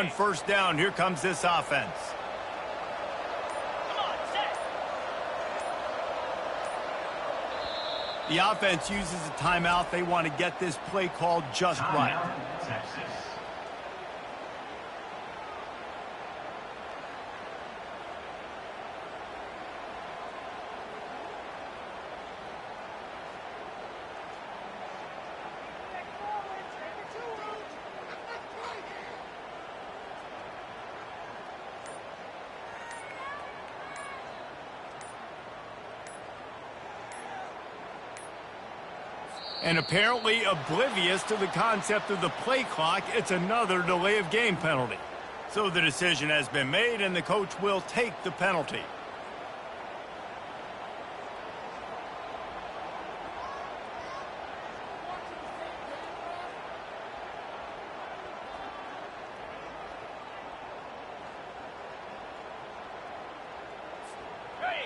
on first down. Here comes this offense. The offense uses a timeout. They want to get this play called just right. And apparently oblivious to the concept of the play clock, it's another delay of game penalty. So the decision has been made, and the coach will take the penalty.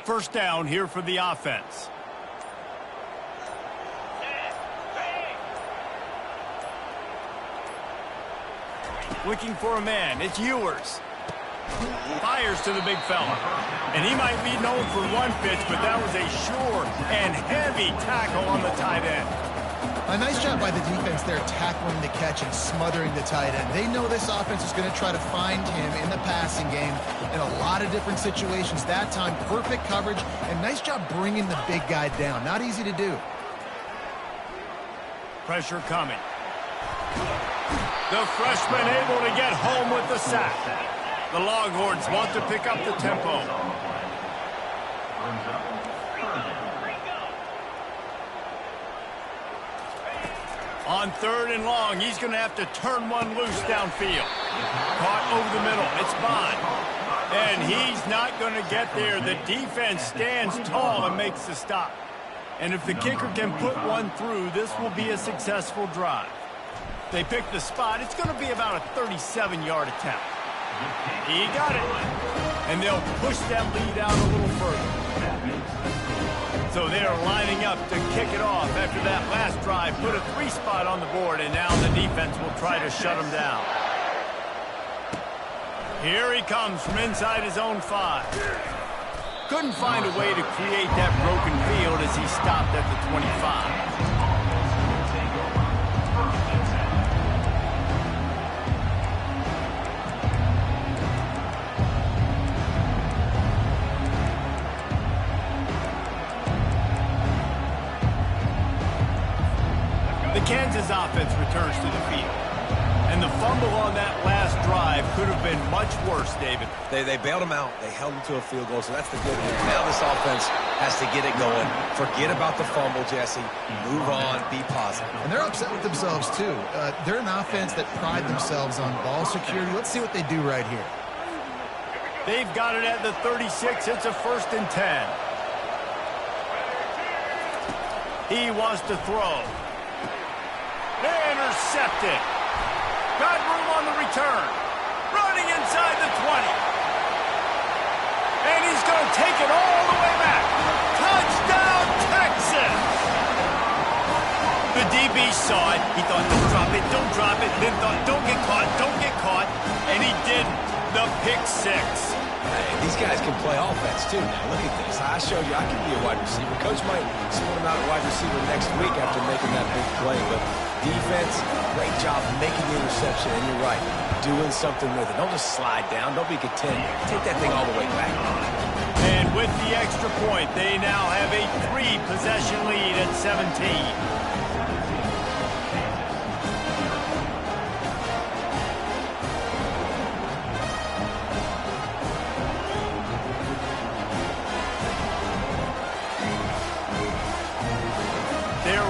First down here for the offense. Looking for a man. It's Ewers. Fires to the big fella. And he might be known for one pitch, but that was a sure and heavy tackle on the tight end. A nice job by the defense there, tackling the catch and smothering the tight end. They know this offense is going to try to find him in the passing game in a lot of different situations. That time, perfect coverage, and nice job bringing the big guy down. Not easy to do. Pressure coming. The freshman able to get home with the sack. The Longhorns want to pick up the tempo. On third and long, he's going to have to turn one loose downfield. Caught over the middle. It's Bond. And he's not going to get there. The defense stands tall and makes the stop. And if the kicker can put one through, this will be a successful drive. They pick the spot. It's going to be about a 37-yard attempt. He got it. And they'll push that lead out a little further. So they're lining up to kick it off after that last drive. Put a 3 spot on the board, and now the defense will try to shut them down. Here he comes from inside his own 5. Couldn't find a way to create that broken field as he stopped at the 25. Kansas offense returns to the field. And the fumble on that last drive could have been much worse, David. They bailed him out. They held him to a field goal, so that's the good news. Now this offense has to get it going. Forget about the fumble, Jesse. Move on. Be positive. And they're upset with themselves, too. They're an offense that pride themselves on ball security. Let's see what they do right here. They've got it at the 36. It's a 1st and 10. He wants to throw. Intercepted. Got room on the return. Running inside the 20. And he's going to take it all the way back. Touchdown, Texas! The DB saw it. He thought, don't drop it, don't drop it. Then thought, don't get caught, don't get caught. And he didn't. The pick 6. Hey, these guys can play offense, too. Now, look at this. I showed you I can be a wide receiver. Coach might sort him out at wide receiver next week after making that big play, but defense, great job making the interception, and you're right, doing something with it. Don't just slide down. Don't be content. Take that thing all the way back. And with the extra point, they now have a 3-possession lead at 17.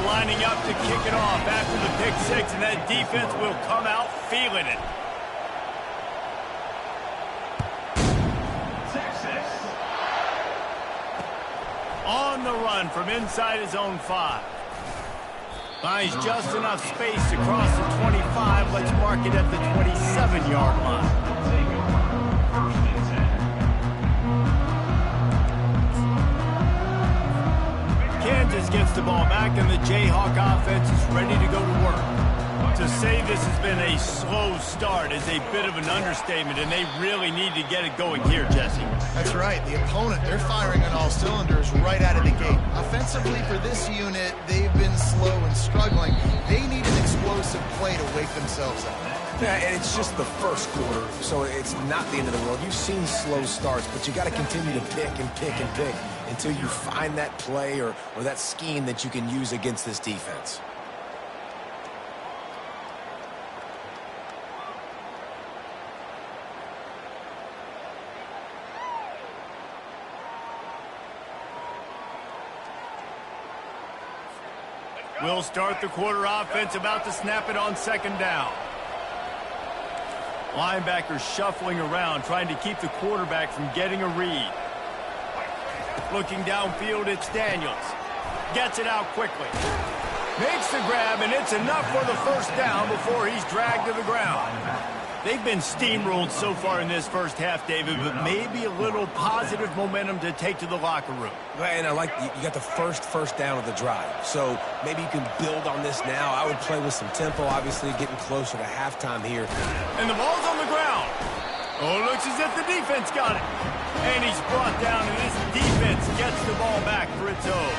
Lining up to kick it off after the pick 6, and that defense will come out feeling it. On the run from inside his own 5. Finds just enough space to cross the 25. Let's mark it at the 27-yard line. Kansas gets the ball back, and the Jayhawk offense is ready to go to work. To say this has been a slow start is a bit of an understatement, and they really need to get it going here, Jesse. That's right. The opponent, they're firing on all cylinders right out of the gate. Offensively, for this unit, they've been slow and struggling. They need an explosive play to wake themselves up. Yeah, and it's just the first quarter, so it's not the end of the world. You've seen slow starts, but you got to continue to pick and pick and pick until you find that play or that scheme that you can use against this defense. We'll start the quarter offense, about to snap it on second down. Linebackers shuffling around, trying to keep the quarterback from getting a read. Looking downfield, it's Daniels. Gets it out quickly. Makes the grab, and it's enough for the first down before he's dragged to the ground. They've been steamrolled so far in this first half, David, but maybe a little positive momentum to take to the locker room. And I like you got the first down of the drive, so maybe you can build on this now. I would play with some tempo, obviously getting closer to halftime here. And the ball's on the ground. Oh, looks as if the defense got it. And he's brought down, and this defense gets the ball back for its own.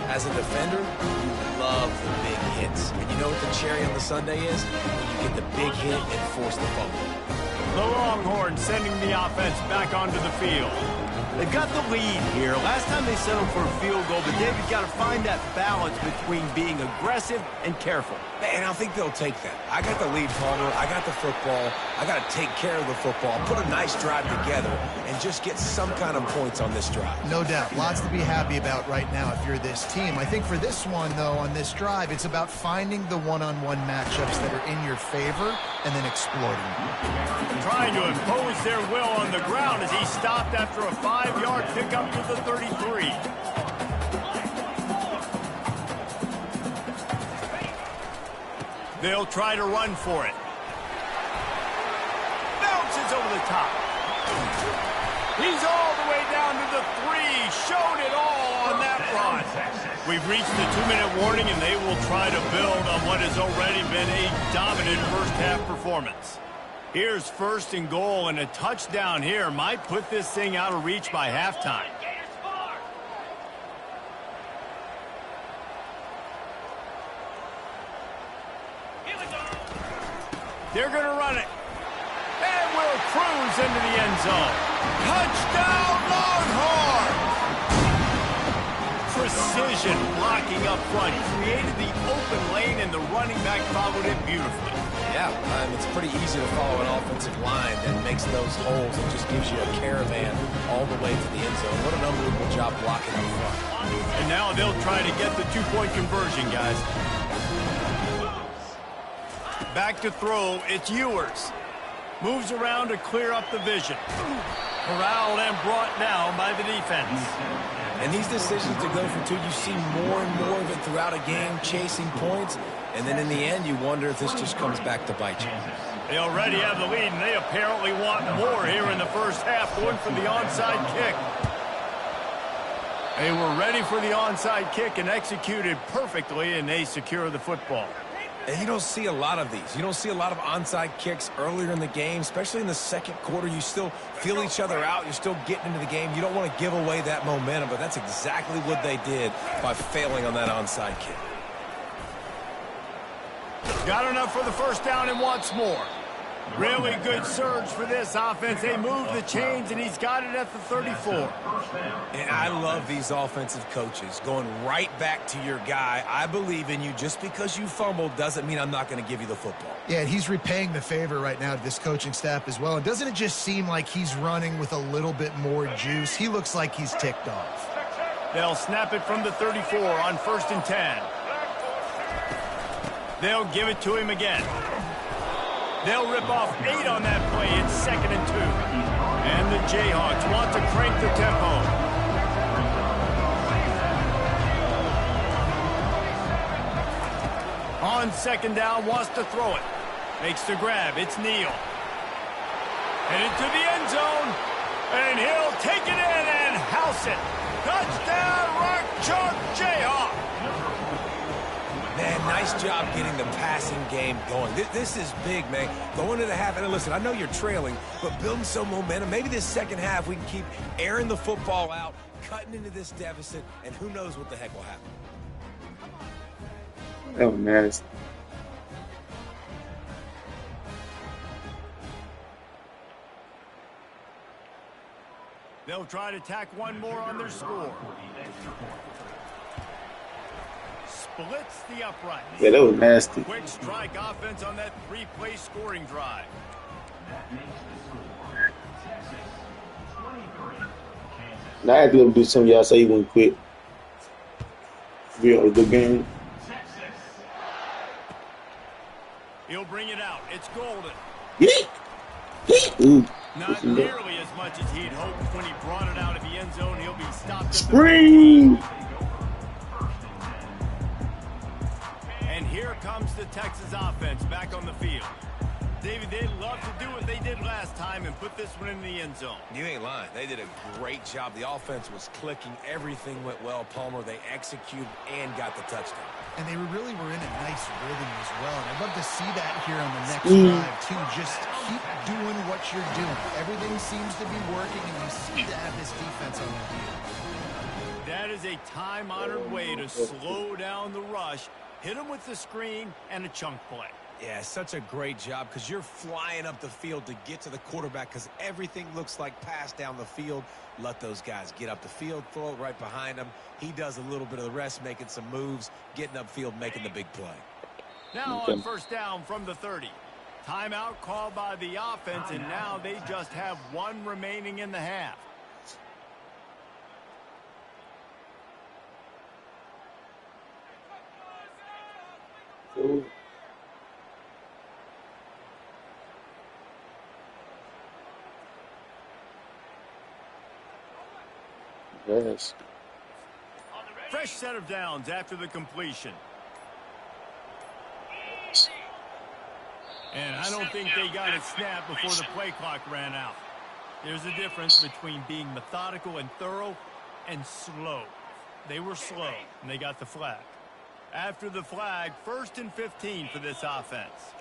As a defender, you love the big hits. And you know what the cherry on the sundae is? When you get the big hit and force the fumble. The Longhorns sending the offense back onto the field. They've got the lead here. Last time they settled for a field goal, but David got to find that balance between being aggressive and careful. And I think they'll take that. I got the lead, Palmer. I got the football. I got to take care of the football, put a nice drive together, and just get some kind of points on this drive. No doubt. Lots to be happy about right now if you're this team. I think for this one, though, on this drive, it's about finding the one-on-one matchups that are in your favor and then exploiting them. Trying to impose their will on the ground as he stopped after a 5-yard pickup to the 33. They'll try to run for it. Bounces over the top. He's all the way down to the 3. Showed it all on that run. We've reached the 2-minute warning, and they will try to build on what has already been a dominant first-half performance. Here's first and goal, and a touchdown here might put this thing out of reach by halftime. They're going to run it. And will cruise into the end zone. Touchdown, Longhorn! Precision blocking up front. Created the open lane, and the running back followed it beautifully. Yeah, it's pretty easy to follow an offensive line that makes those holes and just gives you a caravan all the way to the end zone. What an unbelievable job blocking up front. And now they'll try to get the two-point conversion, guys. Back to throw, it's Ewers. Moves around to clear up the vision. Corralled and brought down by the defense. And these decisions to go for 2, you see more and more of it throughout a game, chasing points. And then in the end, you wonder if this just comes back to bite you. They already have the lead, and they apparently want more here in the first half, going for the onside kick. They were ready for the onside kick and executed perfectly, and they secure the football. And you don't see a lot of these. You don't see a lot of onside kicks earlier in the game, especially in the second quarter. You still feel each other out. You're still getting into the game. You don't want to give away that momentum, but that's exactly what they did by failing on that onside kick. Got enough for the first down and wants more. Really good surge for this offense. They move the chains, and he's got it at the 34. And I love these offensive coaches going right back to your guy. I believe in you. Just because you fumbled doesn't mean I'm not going to give you the football. Yeah, and he's repaying the favor right now to this coaching staff as well. And doesn't it just seem like he's running with a little bit more juice? He looks like he's ticked off. They'll snap it from the 34 on 1st and 10. They'll give it to him again. They'll rip off 8 on that play. It's 2nd and 2. And the Jayhawks want to crank the tempo. On 2nd down, wants to throw it. Makes the grab. It's Neal. Headed to the end zone. And he'll take it in and house it. Touchdown, Rock Chalk Jayhawk. Man, nice Nice job getting the passing game going. This is big, man. Going to the half, and listen, I know you're trailing, but building some momentum. Maybe this second half we can keep airing the football out, cutting into this deficit, and who knows what the heck will happen. That was nasty. They'll try to tack one more on their score. Splits the upright. Yeah, that was nasty. Quick strike offense on that three-play scoring drive. Now I had to let him do something y'all say he wouldn't quit. Real good game. He'll bring it out. It's golden. Ooh. Not nearly as much as he'd hoped when he brought it out of the end zone. He'll be stopped. Spring. And here comes the Texas offense back on the field. David, they'd love to do what they did last time and put this one in the end zone. You ain't lying. They did a great job. The offense was clicking. Everything went well, Palmer. They executed and got the touchdown. And they really were in a nice rhythm as well. And I'd love to see that here on the next drive, too. Just keep doing what you're doing. Everything seems to be working, and you seem to have this defense on their heels. That is a time-honored way to slow down the rush, hit them with the screen, and a chunk play. Yeah, such a great job because you're flying up the field to get to the quarterback because everything looks like pass down the field. Let those guys get up the field, throw it right behind him. He does a little bit of the rest, making some moves, getting upfield, making the big play. Now on first down from the 30. Timeout called by the offense, and now they just have one remaining in the half. Ooh. Yes. Fresh set of downs after the completion. And I don't think they got it snapped before the play clock ran out. There's a difference between being methodical and thorough and slow. They were slow, and they got the flag. After the flag, 1st and 15 for this offense.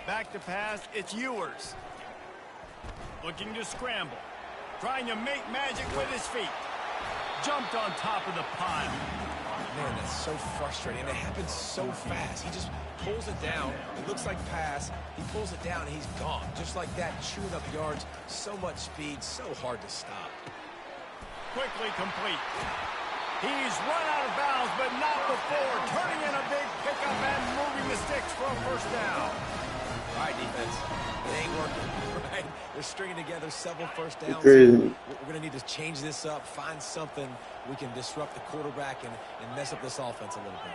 Back to pass, it's Ewers. Looking to scramble. Trying to make magic with his feet. Jumped on top of the pile. Man, that's so frustrating. It happens so fast. He just pulls it down. It looks like pass. He pulls it down, and he's gone. Just like that, chewing up yards. So much speed, so hard to stop. Quickly complete. He's run out of bounds, but not before. Turning in a big pickup and moving the sticks for a first down. All right, defense. It ain't working, right? They're stringing together several first downs. Crazy. We're going to need to change this up, find something we can disrupt the quarterback and mess up this offense a little bit.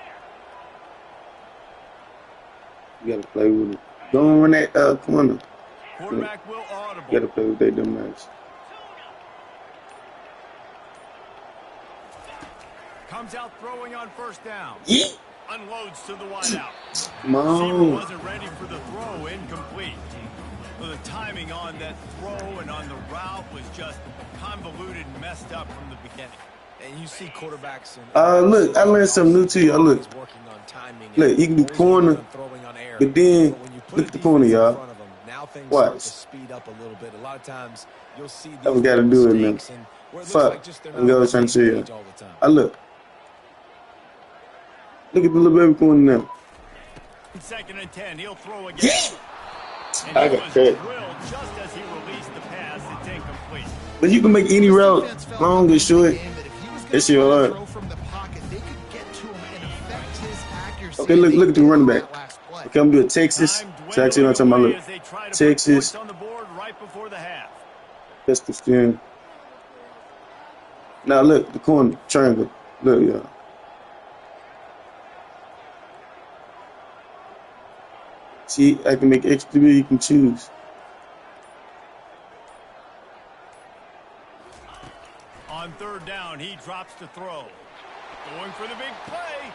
You got to play with it. Don't run that corner. Quarterback will audible. You got to play with that dumbass. Comes out throwing on first down. Yeah. Unloads to the wideout. Come on. Receiver wasn't ready for the throw, incomplete. Well, the timing on that throw and on the route was just convoluted and messed up from the beginning. And you see quarterbacks. And look, I learned something new to you. Look, look, you can do corner, but then look at the corner, y'all. Watch. Speed up a little bit. A lot of times you'll see That we got to do it, man. Fuck. I'm going to try to show you. I look. Look at the little baby corner now. 2nd and 10. He'll throw again. And I he got was credit. drilled just as he released the pass. It's incomplete. But you can make any route, long or short. It's your art. Okay, look at the running back. Okay, I'm doing Texas. So actually, I'm talking about look. Texas. On the board right before the half. That's the skin. Now look, the corner triangle. Look, y'all. See, I can make extra. You can choose. On 3rd down, he drops to throw. Going for the big play.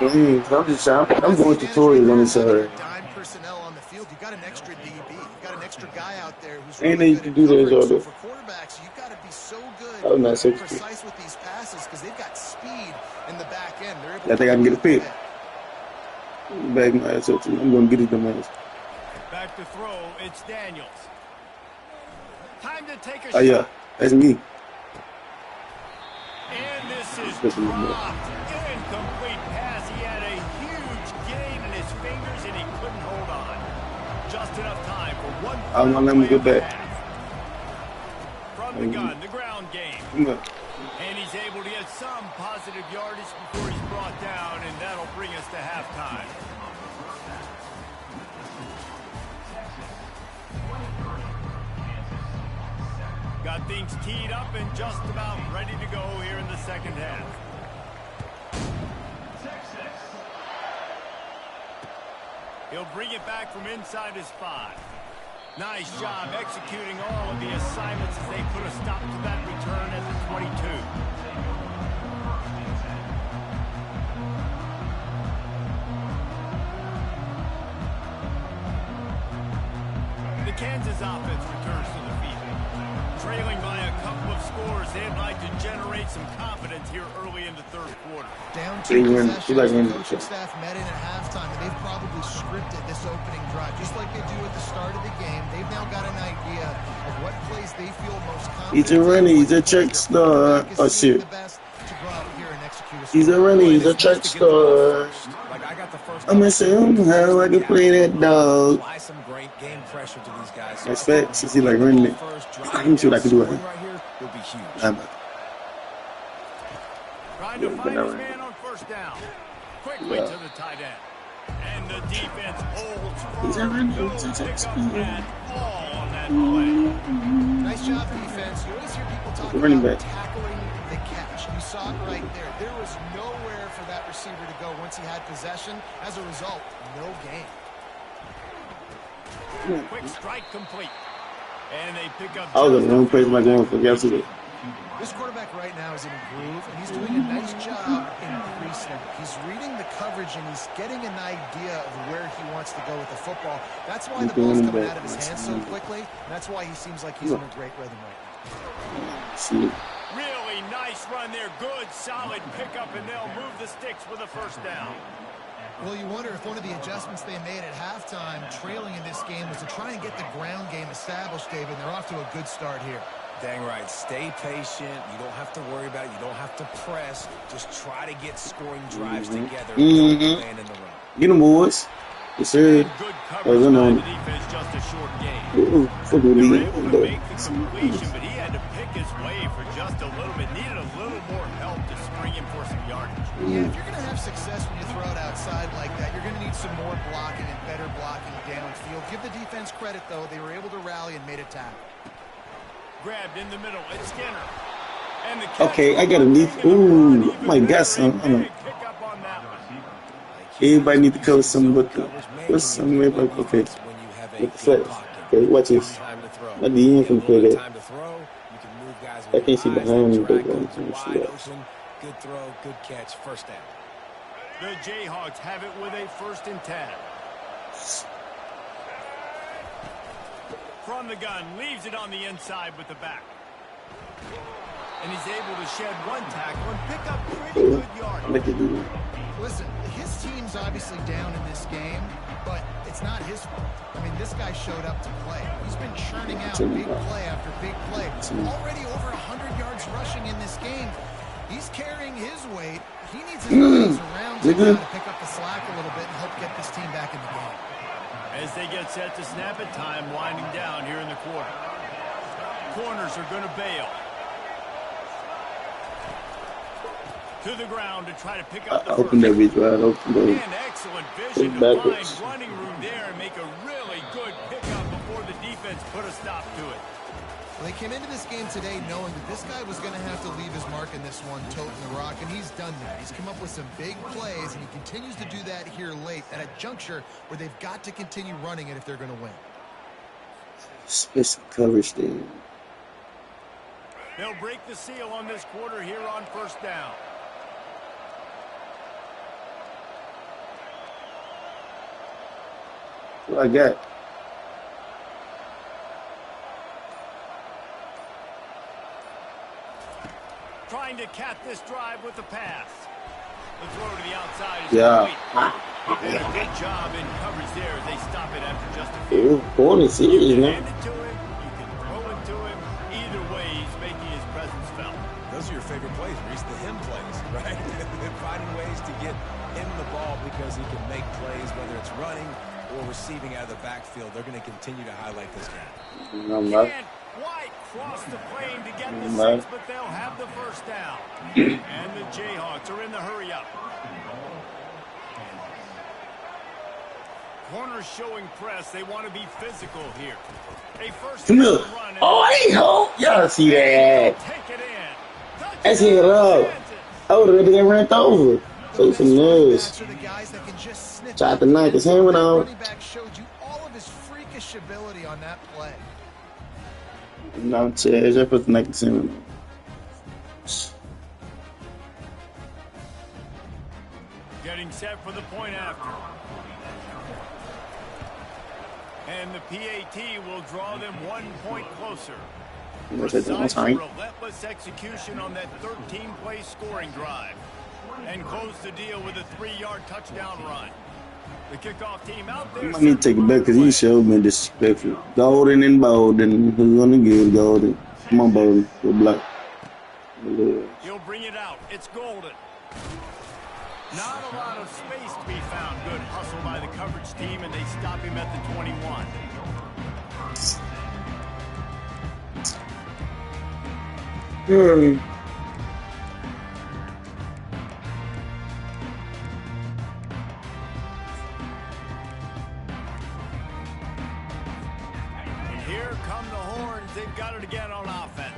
I'm just I'm going tutorials on this side. Dime personnel on the field. You got an extra DB. You got an extra guy out there who's And really they good can at do that coverage. So all for quarterbacks, you got to be so Oh, good nice. and precise with these passes because they've got speed in the back end. They're able I think I can get a pick. Back my ass up too. I'm going to get it the most. Back to throw. It's Daniels. Time to take a shot. Yeah, that's me. And this is dropped. Incomplete pass. He had a huge gain in his fingers, and he couldn't hold on. Just enough time for one. I'm going to let him get back. From the gun, the ground game. And he's able to get some positive yardage before he's brought down, and that'll bring us to halftime. Got things teed up and just about ready to go here in the second half. He'll bring it back from inside his 5. Nice job executing all of the assignments as they put a stop to that return at the 22. The Kansas offense returns to the field. Trailing by a couple of scores, they'd like to generate some confidence here early in the third quarter. Down to possessions, the coaching staff met in at halftime, and they've probably scripted this opening drive. Just like they do at the start of the game, they've now got an idea of what plays they feel most confident. He's a runner, he's a track star. Oh, shit. He's a runner, he's a track star. I'm going to show him how I can play that dog. That's facts. Is he like running it? Let me see what I can do with him. Trying to find his man on first down. Quickly to the tight end. And the defense holds firm. No pickup at all on that play. Nice job, defense. You always hear people talk about tackling the catch. You saw it right there. There was nowhere for that receiver to go once he had possession. As a result, no gain. Quick strike complete. And they pick up. I was in the wrong place, like one for yesterday. This quarterback right now is in a groove, and he's doing a nice job increasing. He's reading the coverage, and he's getting an idea of where he wants to go with the football. That's why the ball's coming out of his hands so quickly, and that's why he seems like he's in a great rhythm right now. Really nice run there. Good, solid pickup, and they'll move the sticks with a first down. Well, you wonder if one of the adjustments they made at halftime, trailing in this game, was to try and get the ground game established, David. They're off to a good start here. Dang right. Stay patient. You don't have to worry about it. You don't have to press. Just try to get scoring drives together. And land in the run. Get them, boys. Yes, sir. Good coverage by the defense, just a short game. They were able to make the completion, but he had to pick his way for just a little bit. Needed a little more help to spring him for some yardage. Yeah, if you're going to have success when you throw it outside like that, you're going to need some more blocking and better blocking downfield. Give the defense credit, though. They were able to rally and made a tackle. Grabbed in the middle. It's Skinner. And the okay, I got a need. Ooh, my God, son. Everybody need to cover some with the. What's some way like okay? With the flex. Okay, watch this. My DM can play that. I can't see behind me, but Good throw, good catch, first down. The Jayhawks have it with a 1st and 10. From the gun, leaves it on the inside with the back. And he's able to shed one tackle and pick up pretty good yardage. Listen, his team's obviously down in this game, but it's not his fault. I mean, this guy showed up to play. He's been churning out big play after big play. Already over 100 yards rushing in this game. He's carrying his weight. He needs his buddies around him to pick up the slack a little bit and help get this team back in the game. As they get set to snap it, time winding down here in the quarter. Corners are going to bail. To the ground to try to pick up the first. Open that bitch wide open. And excellent vision to find running room there and make a really good pickup before the defense put a stop to it. Well, they came into this game today knowing that this guy was going to have to leave his mark in this one, toting the rock, and he's done that. He's come up with some big plays, and he continues to do that here late at a juncture where they've got to continue running it if they're going to win. Special coverage there. They'll break the seal on this quarter here on 1st down. What I got? Trying to cap this drive with the pass. The throw to the outside is Yeah. complete. Did a good job in coverage there as they stop it after just a few. Ooh, corner serious, You can man. hand it to him, you can throw it to him. Either way, he's making his presence felt. Those are your favorite plays, Reese, the him plays, right? Finding ways to get him the ball because he can make plays, whether it's running or receiving out of the backfield. They're going to continue to highlight this guy. I'm not. Can't quite cross the plane to get the No. 6, but they'll have the first down. And the Jayhawks are in the hurry-up. Corners showing press. They want to be physical here. A first Come down here. run. Oh, I hope y'all see that. Take it in. That's it up. I would have really got ran over. So some news. Are the guys that can just sniff Tried to knock his helmet off. running back showed you all of his freakish ability on that play. No, Ncaa, já put the next in. Getting set for the point after. And the PAT will draw them 1 point closer. Precise, relentless execution on that 13-play scoring drive. And close the deal with a 3-yard touchdown run. The kickoff team out there. I need to take it back because he showed me disrespectful. Golden and Bolden. Who's going to give Golden? Come on, Bolden. Go black. He'll bring it out. It's Golden. Not a lot of space to be found. Good hustle by the coverage team, and they stop him at the 21. And here come the horns. They've got it again on offense.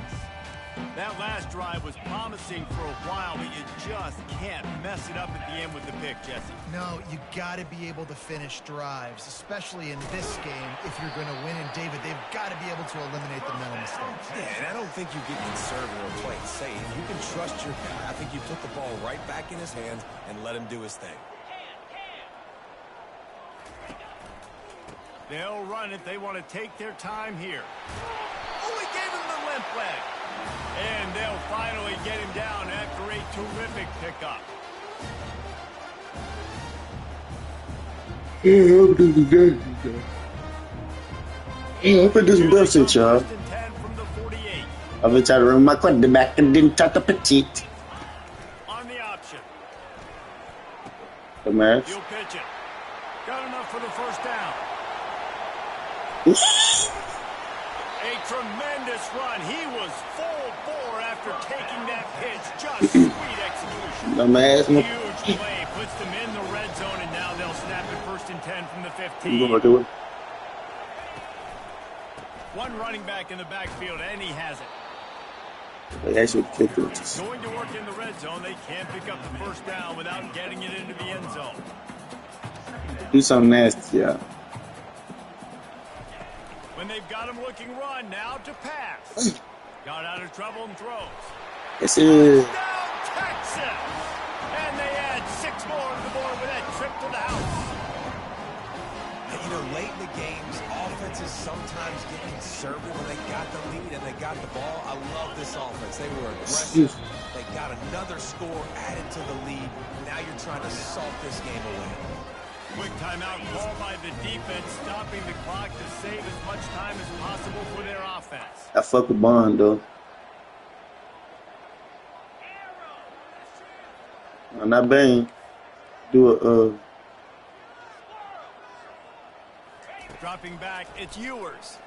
That last drive was promising for a while, but you just can't mess it up at the end with the pick, Jesse. No, you got to be able to finish drives, especially in this game. If you're going to win, and David, they've got to be able to eliminate the mental mistakes. Yeah, and I don't think you get conservative or play it safe. You can trust your guy. I think you put the ball right back in his hands and let him do his thing. They'll run it. They want to take their time here. Oh, he gave him the limp leg. And they'll finally get him down after a terrific pickup. Yeah, I'm gonna do some bullshit, y'all. First and 10 from the 48. I've been trying to run my quarterback and didn't touch the petite. On the option. The man. He'll pitch it. Got enough for the first down. A tremendous run. He was full bore after taking that pitch. Just sweet execution. Dumbass. Huge play. Puts them in the red zone, and now they'll snap it first and 10 from the 15. One running back in the backfield, and he has it. Going to work in the red zone. They can't pick up the first down without getting it into the end zone. Do something nasty, yeah. When they've got him looking run, now to pass. Got out of trouble and throws. This is. Down Texas! And they add 6 more to the board with that trip to the house. You know, late in the games, offenses sometimes get conservative when they got the lead and they got the ball. I love this offense. They were aggressive. They got another score added to the lead. Now you're trying to salt this game away. Quick timeout called by the defense, stopping the clock to save as much time as possible for their offense. I fuck with Bond, though. Not bang. Do a, Dropping back, it's Ewers.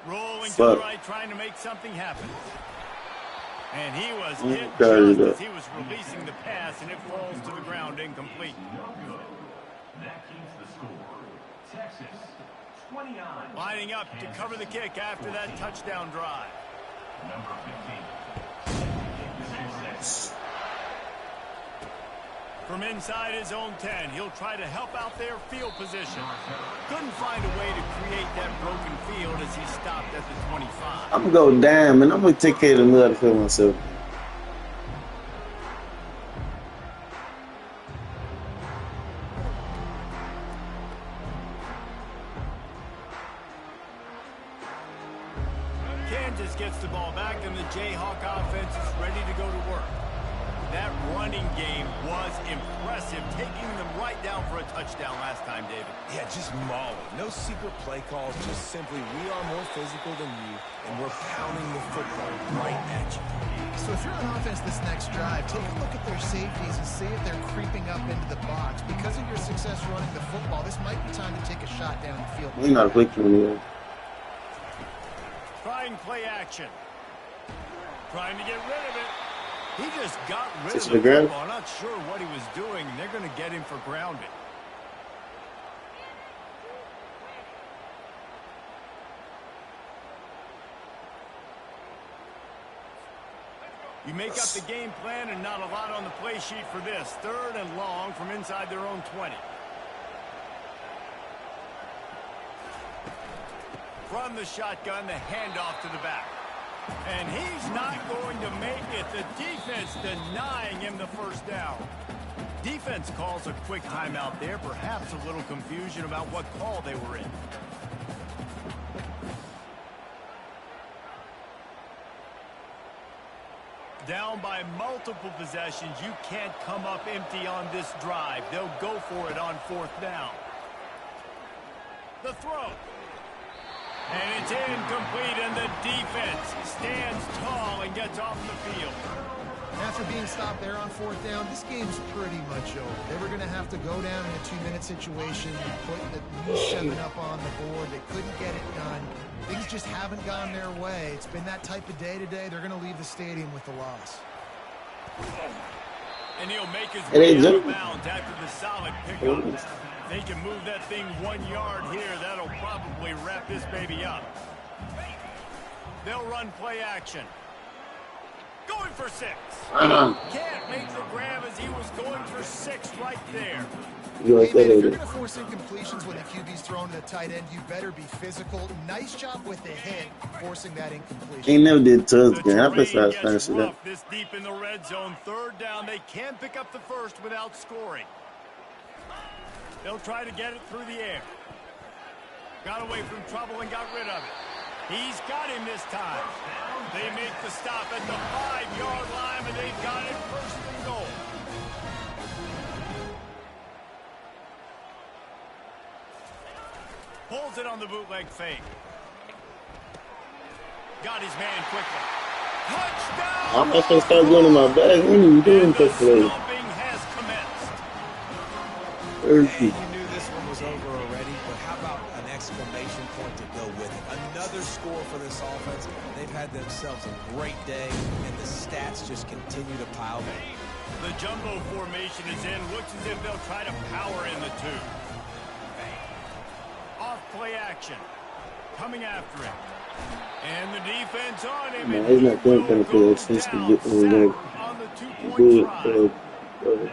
Rolling to Fuck. the right, trying to make something happen. And he was Mm, hit carried just it as he was releasing the pass, and it falls to the ground incomplete. That keeps the score. Texas, 29. Lining up to cover the kick after that touchdown drive. Number 15. From inside his own 10, he'll try to help out their field position. Couldn't find a way to create that broken field as he stopped at the 25. I'm gonna go down, and I'm gonna take care of the middle for myself. defense is ready to go to work. That running game was impressive, taking them right down for a touchdown last time, David. Yeah, just mauling. No secret play calls, just simply we are more physical than you, and we're pounding the football right at you. So if you're on offense this next drive, take a look at their safeties and see if they're creeping up into the box. Because of your success running the football, this might be time to take a shot down the field. We're not clicking here. Trying play action. Trying to get rid of it. He just got rid Is of this the the grab? football. Not sure what he was doing. They're going to get him for grounding. You make up the game plan and not a lot on the play sheet for this. 3rd and long from inside their own 20. From the shotgun, the handoff to the back. And he's not going to make it. The defense denying him the first down. Defense calls a quick timeout there. Perhaps a little confusion about what call they were in. Down by multiple possessions. You can't come up empty on this drive. They'll go for it on 4th down. The throw. And it's incomplete, and the defense stands tall and gets off the field. After being stopped there on 4th down, this game's pretty much over. They were going to have to go down in a 2-minute situation and put the 7 up on the board. They couldn't get it done. Things just haven't gone their way. It's been that type of day today. They're going to leave the stadium with the loss. And he'll make his way out of bounds after the solid pickup. They can move that thing 1 yard here. That'll probably wrap this baby up. They'll run play action. Going for 6. Can't make the grab as he was going for 6 right there. Hey, man, if you're going to force incompletions when the QB's thrown to the tight end, you better be physical. Nice job with the hit, forcing that incompletion. He never did touch The game. I terrain thought I gets was that. rough this deep in the red zone. 3rd down. They can pick up the first without scoring. They'll try to get it through the air. Got away from trouble and got rid of it. He's got him this time. They make the stop at the 5-yard line, and they've got it 1st and goal. Pulls it on the bootleg fake. Got his man quickly. Touchdown! I'm not going to start going to my bag. What are you doing, The today? stomping has commenced. You knew this one was over already, but how about an exclamation point to go with it? Another score for this offense. They've had themselves a great day, and the stats just continue to pile up. The jumbo formation is in. Looks as if they'll try to power in the 2. Off play action. Coming after him. And the defense on him. No, he's not doing kind of play since we get on the 2-point try.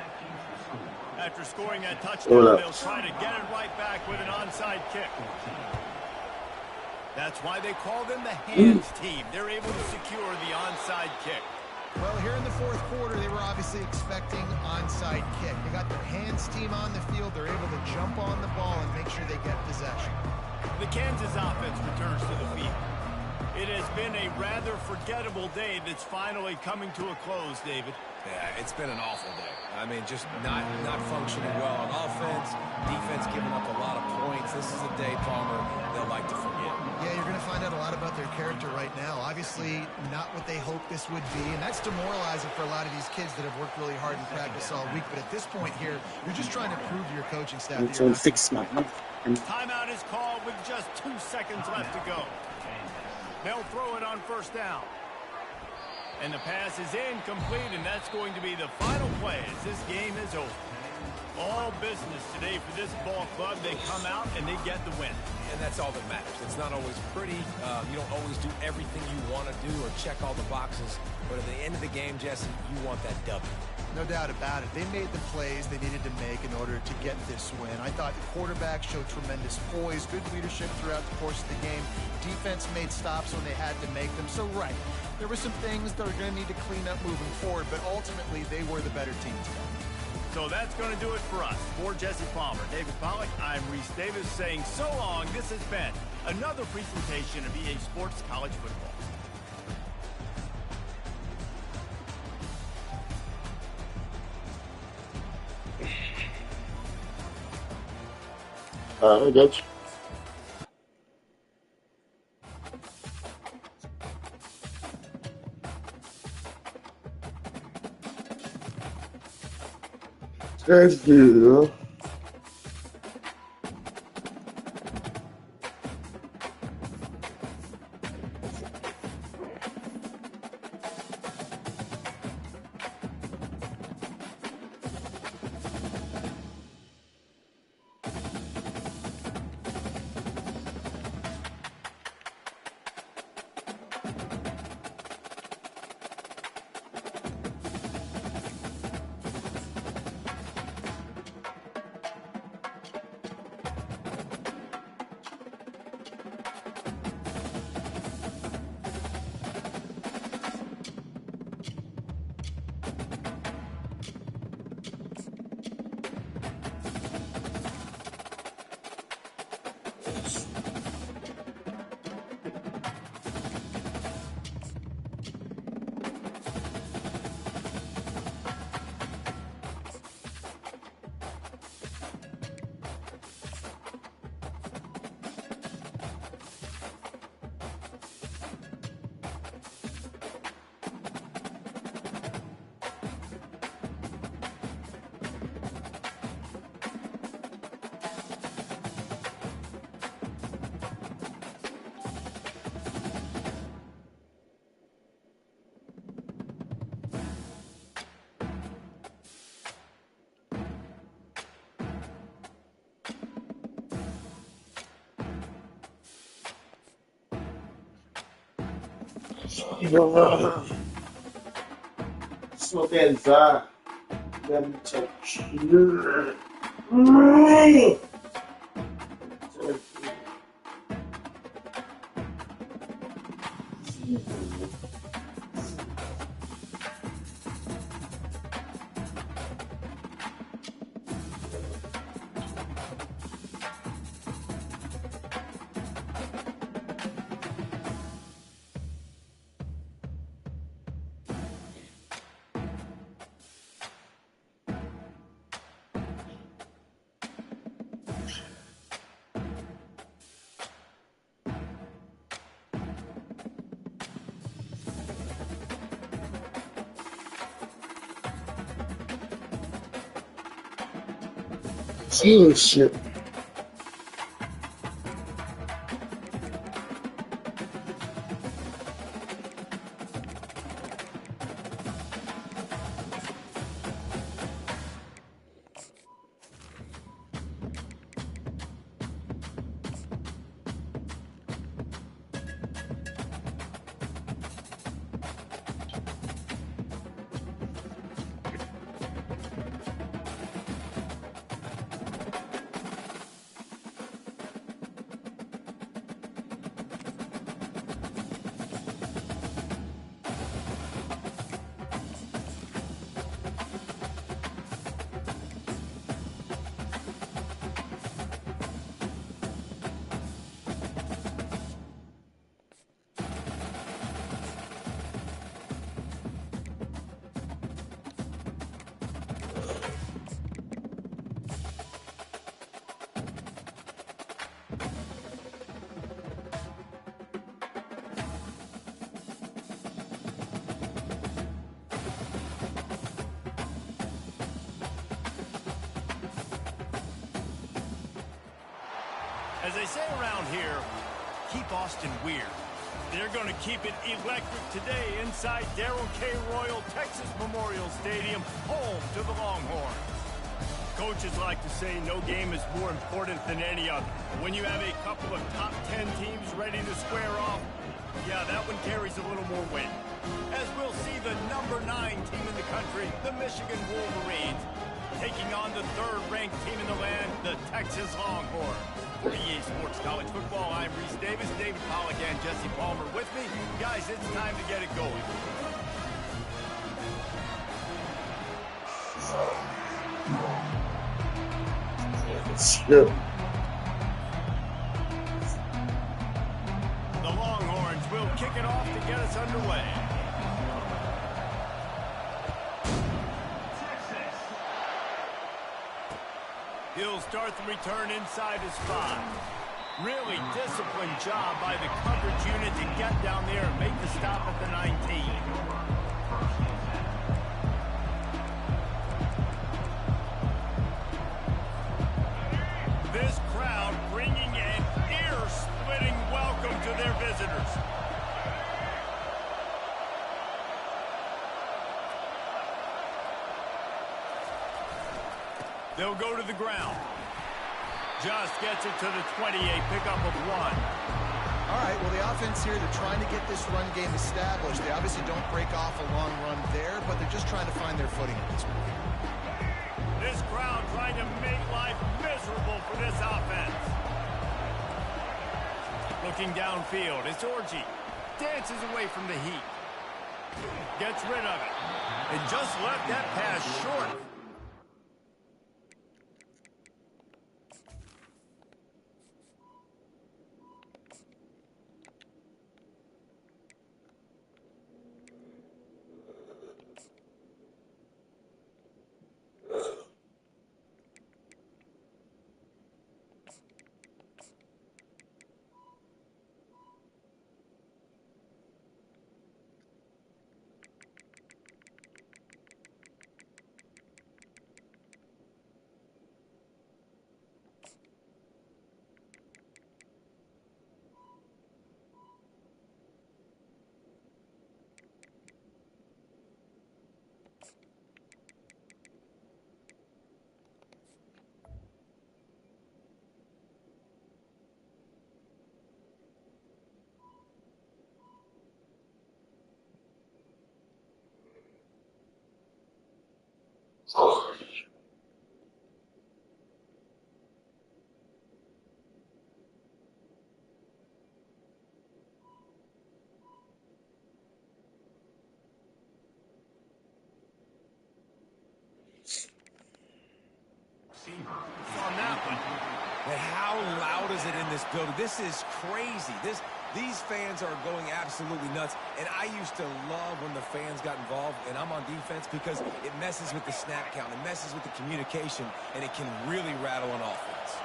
After scoring that touchdown, they'll try to get it right back with an onside kick. That's why they call them the hands team. They're able to secure the onside kick. Well, here in the 4th quarter, they were obviously expecting onside kick. They got their hands team on the field. They're able to jump on the ball and make sure they get possession. The Kansas offense returns to the field. It has been a rather forgettable day that's finally coming to a close, David. Yeah, it's been an awful day. I mean, just not functioning well on offense. Defense giving up a lot of points. This is a day, Palmer, they'll like to forget. Yeah, you're going to find out a lot about their character right now. Obviously, not what they hoped this would be, and that's demoralizing for a lot of these kids that have worked really hard in practice all week. But at this point here, you're just trying to prove to your coaching staff that you're not fix my Timeout is called with just 2 seconds left to go. They'll throw it on 1st down. And the pass is incomplete, and that's going to be the final play as this game is over. All business today for this ball club. They come out and they get the win. And that's all that matters. It's not always pretty. You don't always do everything you want to do or check all the boxes. But at the end of the game, Jesse, you want that W. No doubt about it. They made the plays they needed to make in order to get this win. I thought the quarterback showed tremendous poise, good leadership throughout the course of the game. Defense made stops when they had to make them. So, right, there were some things that are going to need to clean up moving forward, but ultimately they were the better team today. So that's going to do it for us. For Jesse Palmer, David Pollack, I'm Reese Davis saying so long. This has been another presentation of EA Sports College Football. I got you. That's good, huh? Smoke that Ncaa. Let me touch. Oh shit. As they say around here, keep Austin weird. They're going to keep it electric today inside Darrell K. Royal Texas Memorial Stadium, home to the Longhorns. Coaches like to say no game is more important than any other. When you have a couple of top 10 teams ready to square off, yeah, that one carries a little more weight. As we'll see the number 9 team in the country, the Michigan Wolverines, taking on the third-ranked team in the land, the Texas Longhorns. For EA Sports College Football, I'm Reese Davis, David Pollack, and Jesse Palmer with me. Guys, it's time to get it going. Shit. The Longhorns will kick it off to get us underway. He'll start the return inside his 5. Really disciplined job by the coverage unit to get down there and make the stop at the 19. This crowd bringing an ear-splitting welcome to their visitors. They'll go to the ground. Just gets it to the 28, pickup of 1. All right, well, the offense here, they're trying to get this run game established. They obviously don't break off a long run there, but they're just trying to find their footing at this point. This crowd trying to make life miserable for this offense. Looking downfield, it's Orgy. Dances away from the heat. Gets rid of it. And just left that pass short. On that one. And how loud is it in this building? This is crazy. These fans are going absolutely nuts. And I used to love when the fans got involved, and I'm on defense, because it messes with the snap count. It messes with the communication, and it can really rattle an offense.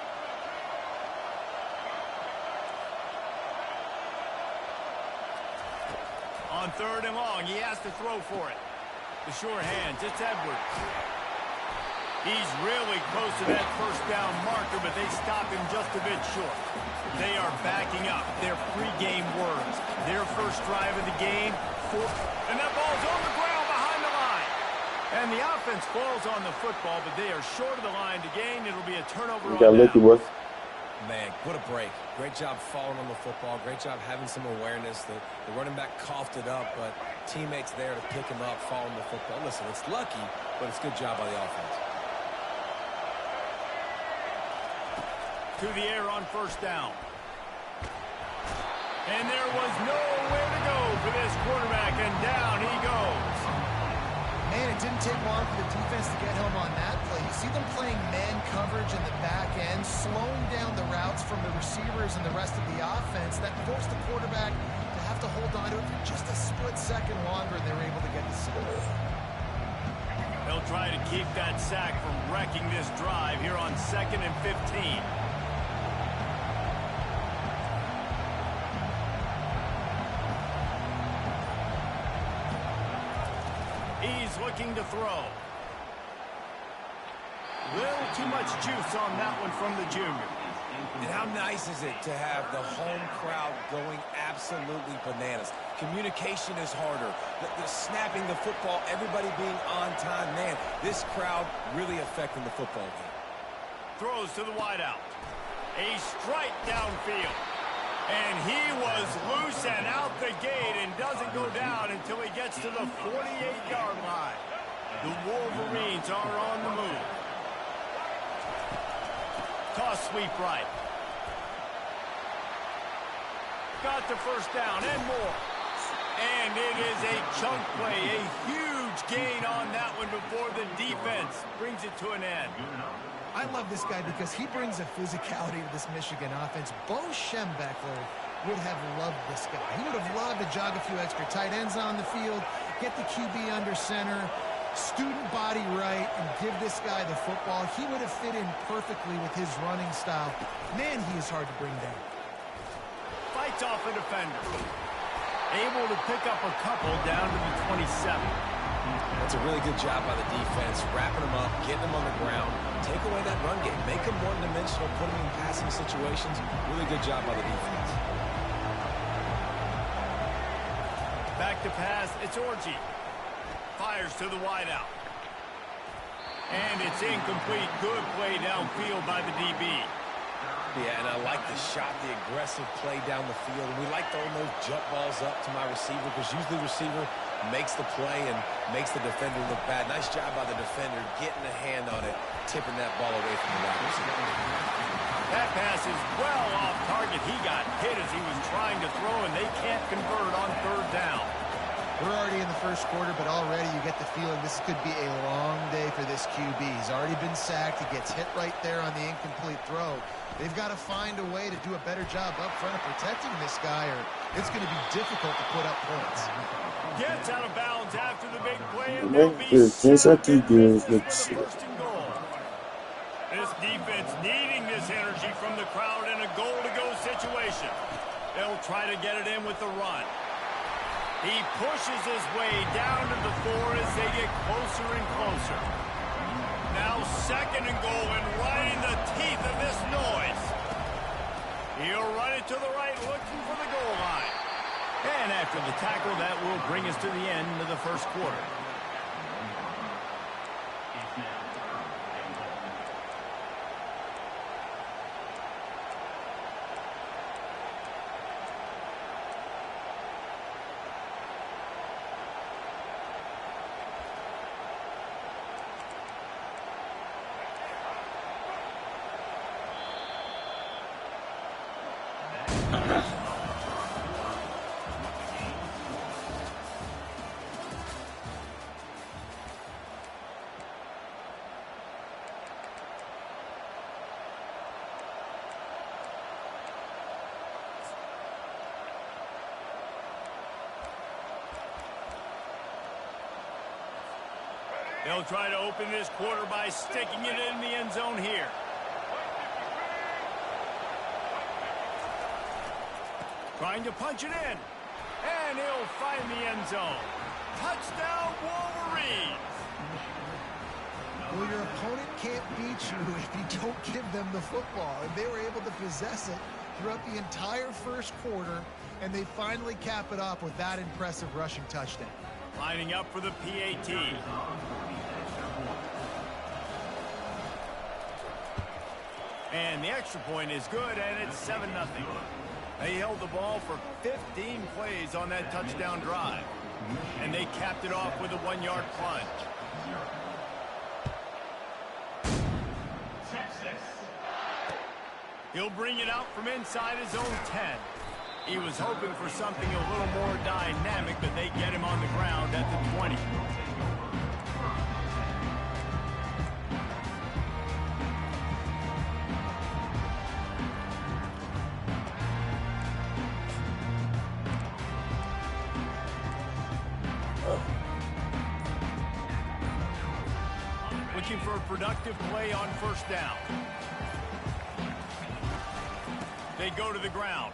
On 3rd and long, he has to throw for it. The sure hands, it's Edwards. He's really close to that first down marker, but they stop him just a bit short. They are backing up their pregame words. Their first drive of the game, and that ball's on the ground behind the line. And the offense falls on the football, but they are short of the line to gain. It'll be a turnover on down. Man, what a break. Great job falling on the football. Great job having some awareness. The running back coughed it up, but teammates there to pick him up, fall on the football. Listen, it's lucky, but it's a good job by the offense. To the air on 1st down. And there was nowhere to go for this quarterback, and down he goes. Man, it didn't take long for the defense to get home on that play. You see them playing man coverage in the back end, slowing down the routes from the receivers and the rest of the offense. That forced the quarterback to have to hold on to it for just a split second longer, and they were able to get the score. They'll try to keep that sack from wrecking this drive here on 2nd and 15. He's looking to throw. Little too much juice on that one from the junior. And how nice is it to have the home crowd going absolutely bananas? Communication is harder. The snapping the football, everybody being on time. Man, this crowd really affecting the football game. Throws to the wideout. A strike downfield. And he was loose and out the gate and doesn't go down until he gets to the 48-yard line. The Wolverines are on the move. Toss sweep right. Got the 1st down and more. And it is a chunk play, a huge gain on that one before the defense brings it to an end. I love this guy because he brings a physicality to this Michigan offense. Bo Schembechler would have loved this guy. He would have loved to jog a few extra tight ends on the field, get the QB under center. student body right and give this guy the football, he would have fit in perfectly with his running style. Man, he is hard to bring down. Fights off a defender. Able to pick up a couple down to the 27. That's a really good job by the defense, wrapping them up, getting them on the ground, take away that run game, make them one-dimensional, put them in passing situations. Really good job by the defense. Back to pass, it's Orji. Fires to the wideout. And it's incomplete. Good play downfield by the DB. Yeah, and I like the shot, the aggressive play down the field. And we like throwing those jump balls up to my receiver because usually the receiver makes the play and makes the defender look bad. Nice job by the defender getting a hand on it, tipping that ball away from the wide receiver. That pass is well off target. He got hit as he was trying to throw, and they can't convert on third down. We're already in the first quarter, but already you get the feeling this could be a long day for this QB. He's already been sacked. He gets hit right there on the incomplete throw. They've got to find a way to do a better job up front of protecting this guy, or it's going to be difficult to put up points. Gets out of bounds after the big play, and they'll be set up in business with a first and goal. This defense needing this energy from the crowd in a goal-to-go situation. They'll try to get it in with the run. He pushes his way down to the 4 as they get closer and closer. Now second and goal, and right in the teeth of this noise. He'll run it to the right, looking for the goal line. And after the tackle, that will bring us to the end of the first quarter. They'll try to open this quarter by sticking it in the end zone here. Trying to punch it in. And he'll find the end zone. Touchdown, Wolverines! Well, your opponent can't beat you if you don't give them the football. And they were able to possess it throughout the entire first quarter, and they finally cap it off with that impressive rushing touchdown. Lining up for the PAT. And the extra point is good, and it's 7-0. They held the ball for 15 plays on that touchdown drive. And they capped it off with a 1-yard plunge. He'll bring it out from inside his own 10. He was hoping for something a little more dynamic, but they get him on the ground at the 20. Looking for a productive play on first down. They go to the ground.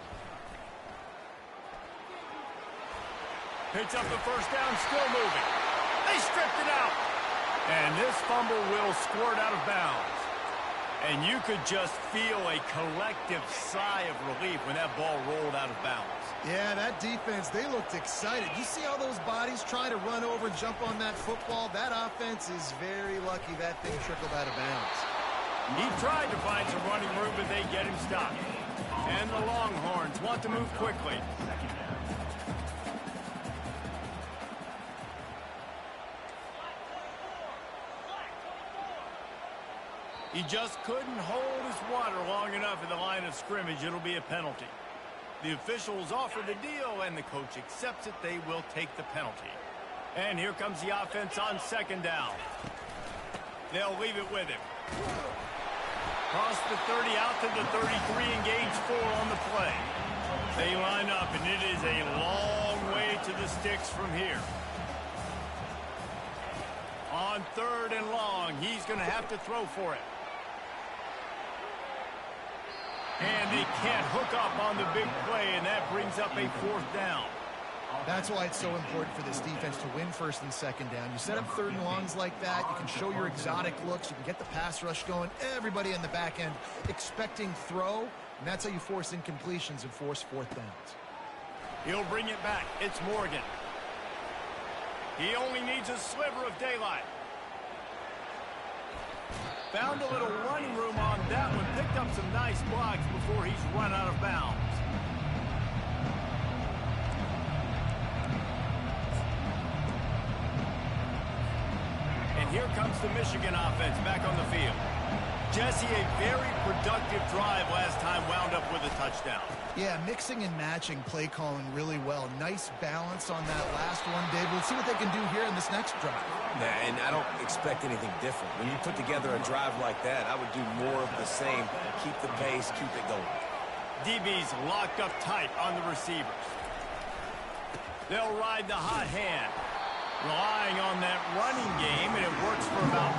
Picks up the first down, still moving. They stripped it out. And this fumble will squirt out of bounds. And you could just feel a collective sigh of relief when that ball rolled out of bounds. Yeah, that defense, they looked excited. You see all those bodies trying to run over and jump on that football? That offense is very lucky that thing trickled out of bounds. He tried to find some running room, but they get him stopped. And the Longhorns want to move quickly. He just couldn't hold his water long enough at the line of scrimmage. It'll be a penalty. The officials offer the deal, and the coach accepts it. They will take the penalty. And here comes the offense on second down. They'll leave it with him. Cross the 30 out to the 33 and gains 4 on the play. They line up, and it is a long way to the sticks from here. On 3rd and long, he's going to have to throw for it. And they can't hook up on the big play, and that brings up a 4th down. That's why it's so important for this defense to win 1st and 2nd down. You set up 3rd and longs like that, you can show your exotic looks, you can get the pass rush going, everybody in the back end expecting throw, and that's how you force incompletions and force 4th downs. He'll bring it back. It's Morgan. He only needs a sliver of daylight. Found a little running room on that one. Picked up some nice blocks before he's run out of bounds. And here comes the Michigan offense back on the field. Jesse, a very productive drive last time, wound up with a touchdown. Yeah, mixing and matching play calling really well. Nice balance on that last one, Dave. We'll see what they can do here in this next drive. Yeah, and I don't expect anything different. When you put together a drive like that, I would do more of the same. Keep the pace, keep it going. DB's locked up tight on the receivers. They'll ride the hot hand. Relying on that running game, and it works for about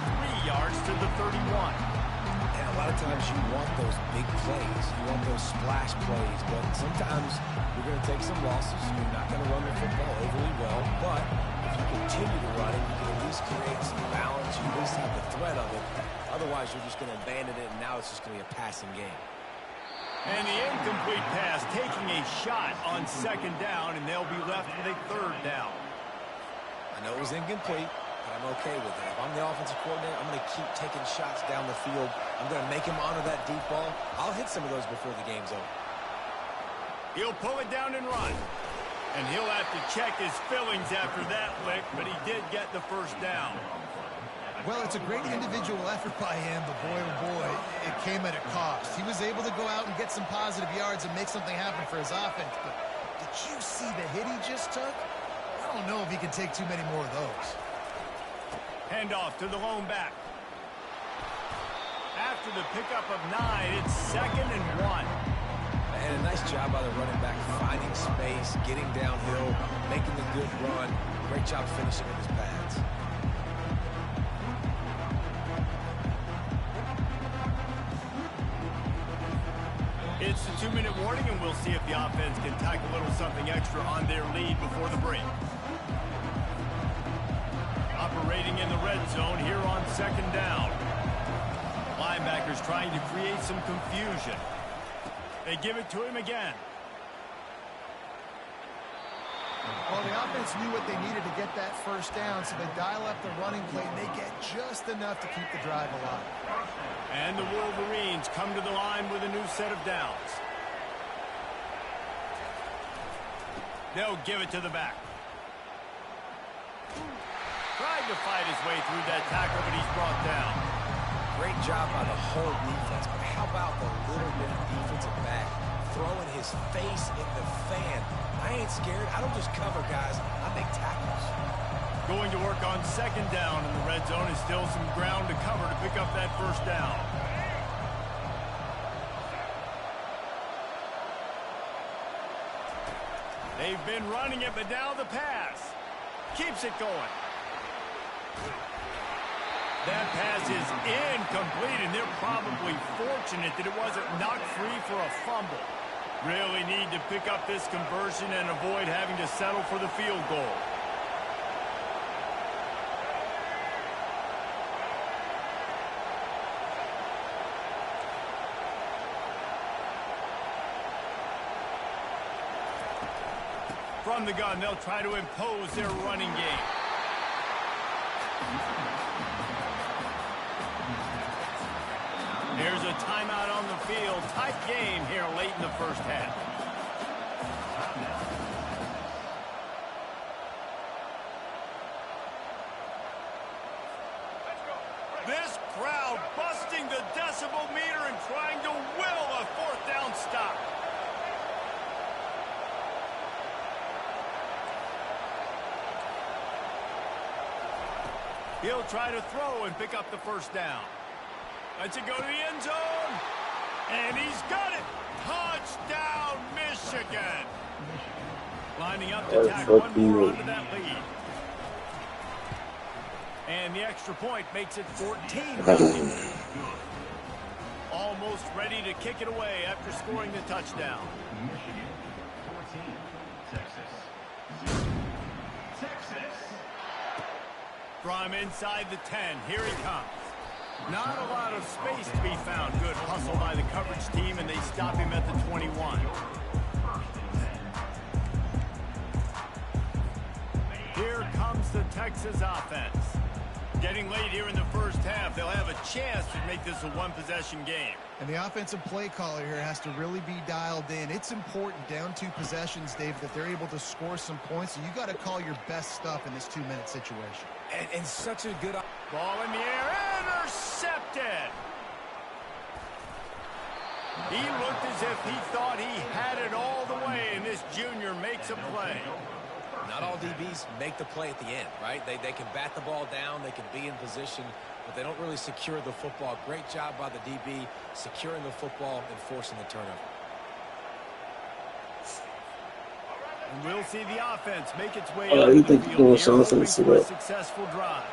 3 yards to the 31. And a lot of times you want those big plays. You want those splash plays, but sometimes you're going to take some losses. You're not going to run the football overly well, but if you continue to run it, you can at least create some balance. You at least have the threat of it. Otherwise, you're just going to abandon it, and now it's just going to be a passing game. And the incomplete pass taking a shot on 2nd down, and they'll be left with a 3rd down. I know it was incomplete, but I'm okay with that. If I'm the offensive coordinator, I'm going to keep taking shots down the field. I'm going to make him honor that deep ball. I'll hit some of those before the game's over. He'll pull it down and run. And he'll have to check his fillings after that lick, but he did get the 1st down. Well, it's a great individual effort by him, but boy, oh boy, it came at a cost. He was able to go out and get some positive yards and make something happen for his offense, but did you see the hit he just took? I don't know if he can take too many more of those. Handoff to the lone back. After the pickup of 9, it's 2nd and 1. And a nice job by the running back, finding space, getting downhill, making the good run. Great job finishing with his pads. It's the 2-minute warning, and we'll see if the offense can tack a little something extra on their lead before the break. Operating in the red zone here on 2nd down. Linebackers trying to create some confusion. They give it to him again. Well, the offense knew what they needed to get that 1st down, so they dial up the running play, and they get just enough to keep the drive alive. And the Wolverines come to the line with a new set of downs. They'll give it to the back. Tried to fight his way through that tackle, but he's brought down. Great job by the whole defense, but how about the little bit of defensive back throwing his face in the fan? I ain't scared. I don't just cover guys. I make tackles. Going to work on 2nd down, and the red zone is still some ground to cover to pick up that 1st down. They've been running it, but now the pass. Keeps it going. That pass is incomplete, and they're probably fortunate that it wasn't knocked free for a fumble. Really need to pick up this conversion and avoid having to settle for the field goal. From the gun, they'll try to impose their running game. There's a timeout on the field. Tight game here late in the 1st half. This crowd busting the decibel meter and trying to will a 4th down stop. He'll try to throw and pick up the 1st down. Lets it go to the end zone. And he's got it. Touchdown, Michigan. Lining up to tack one more onto that lead. And the extra point makes it 14. Almost ready to kick it away after scoring the touchdown. Michigan 14, Texas 0. Texas. From inside the 10, here he comes. Not a lot of space to be found. Good hustle by the coverage team, and they stop him at the 21. Here comes the Texas offense. Getting late here in the first half, they'll have a chance to make this a one-possession game. And the offensive play caller here has to really be dialed in. It's important down 2 possessions, Dave, that they're able to score some points. So you got to call your best stuff in this 2-minute situation. And such a good... Ball in the air, intercepted. He looked as if he thought he had it all the way, and this junior makes a play. Not all DBs make the play at the end, right? They can bat the ball down, they can be in position, but they don't really secure the football. Great job by the DB securing the football and forcing the turnover. And we'll see the offense make its way Oh, up you the think field you're here, showing hoping some for a shit? successful drive.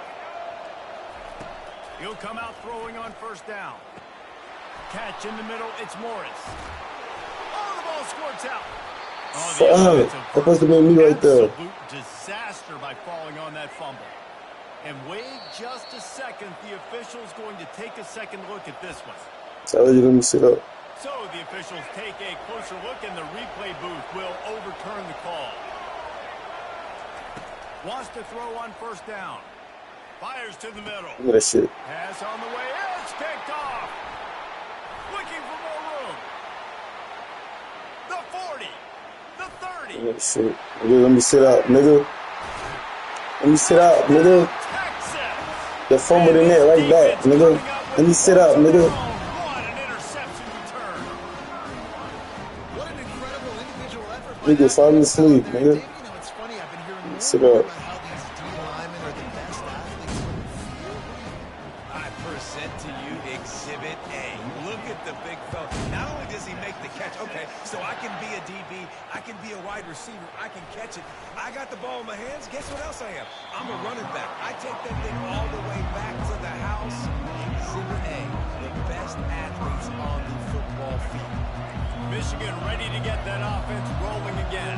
He'll come out throwing on first down. Catch in the middle, it's Morris. Oh, the ball squirts out. Oh, the offensive That must have been me right there. absolute disaster by falling on that fumble. And wait just a second, the official's going to take a second look at this one. So you let me sit up. So the officials take a closer look, and the replay booth will overturn the call. Wants to throw on first down. Fires to the middle. Look at that shit. Pass on the way. It's picked off. Looking for more room. The 40. The 30. Look at that shit. Nigga, let me sit up, nigga. Let me sit up, nigga. Texas. The fumble in there right back, nigga. Let me sit up, nigga. What an interception return. What an incredible individual effort. Nigga, falling asleep, nigga. Dave, you know, it's funny. I've been hearing more Sit about up. how these D linemen are the best athletes on the field. I present to you Exhibit A. Look at the big fella. Not only does he make the catch, okay, so I can be a DB, I can be a wide receiver, I can catch it. I got the ball in my hands. Guess what else I am? I'm a running back. I take that thing all the way back to the house. Exhibit A, the best athletes on the football field. Michigan ready to get that offense rolling again.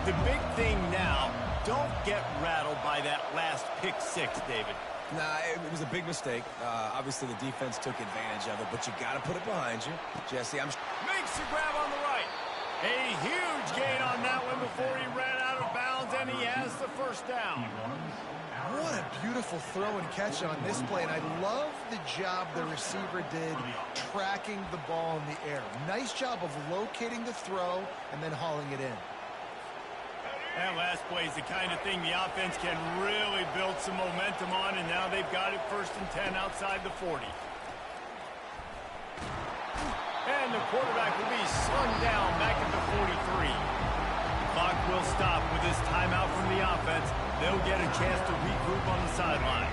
The big thing now, don't get rattled by that last pick six, David. Nah, it was a big mistake. Obviously, the defense took advantage of it, but you got to put it behind you. Jesse, Makes the grab on the right. A huge gain on that one before he ran out of bounds, and he has the first down. What a beautiful throw and catch on this play, and I love the job the receiver did tracking the ball in the air. Nice job of locating the throw and then hauling it in. That last play is the kind of thing the offense can really build some momentum on, and now they've got it 1st and 10 outside the 40. And the quarterback will be slung down back at the 43. The clock will stop with this timeout from the offense. They'll get a chance to regroup on the sideline.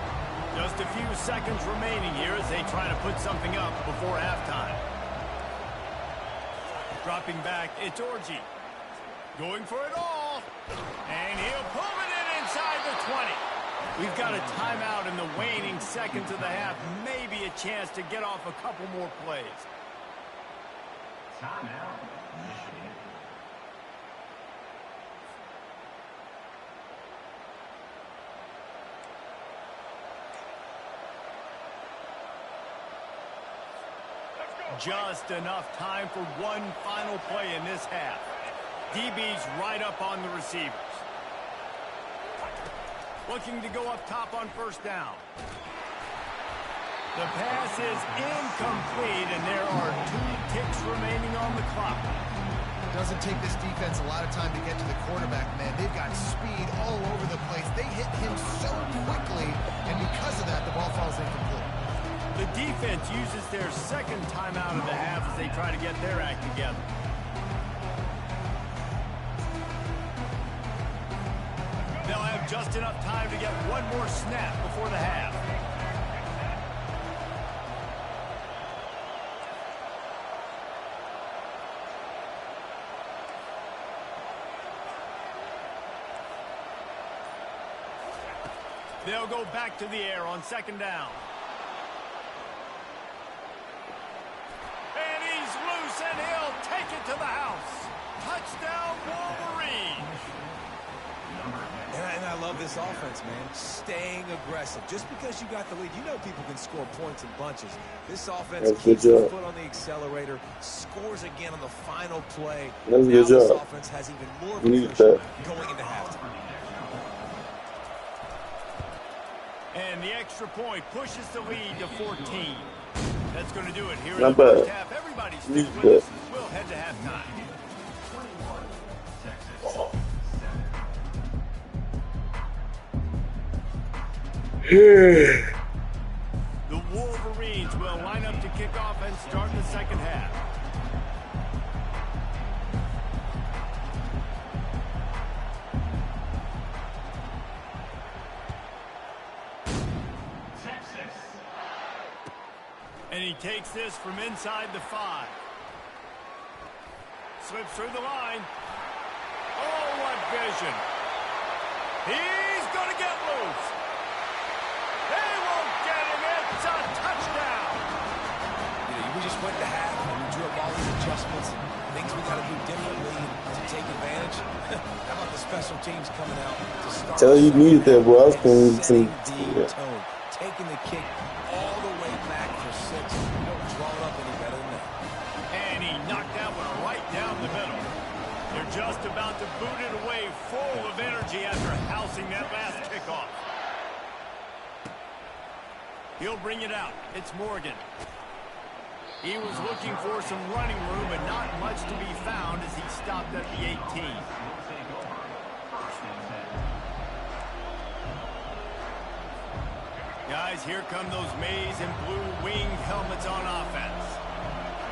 Just a few seconds remaining here as they try to put something up before halftime. Dropping back, it's Orji. Going for it all. And he'll pull it in inside the 20. We've got a timeout in the waning seconds of the half. Maybe a chance to get off a couple more plays. Timeout, Michigan. Just enough time for one final play in this half. DB's right up on the receivers. Looking to go up top on first down. The pass is incomplete, and there are 2 ticks remaining on the clock. It doesn't take this defense a lot of time to get to the quarterback, man. They've got speed all over the place. They hit him so quickly, and because of that, the ball falls incomplete. The defense uses their second timeout of the half as they try to get their act together. They'll have just enough time to get one more snap before the half. They'll go back to the air on second down. And he's loose, and he'll take it to the house. Touchdown, Wolverine. And I love this offense, man. Staying aggressive. Just because you got the lead, you know people can score points in bunches. This offense keeps the foot on the accelerator, scores again on the final play. That's a now good this job. offense has even more Need pressure that. going into halftime. And the extra point pushes the lead to 14. That's going to do it here in Not the bad. first half. Everybody stick Need with that. us. We'll head to halftime. 21, Texas. 7. The Wolverines will line up to kick off and start the second half. Texas. And he takes this from inside the 5. Slips through the line. Oh, what vision. He's going to get loose. They won't get him. It's a touchdown. You know, we just went to half and we drew up all these adjustments, things we got to do differently to take advantage. How about the special teams coming out to start? Tell you needed that, boy. I was playing setting some. the tone, taking the kick all the way back for 6. You don't draw it up any better than that. And he knocked that one right down the middle. They're just about to boot it away full of energy after housing that last kickoff. He'll bring it out. It's Morgan. He was looking for some running room, but not much to be found as he stopped at the 18. Will take over. First and 10. Guys, here come those maize and blue winged helmets on offense.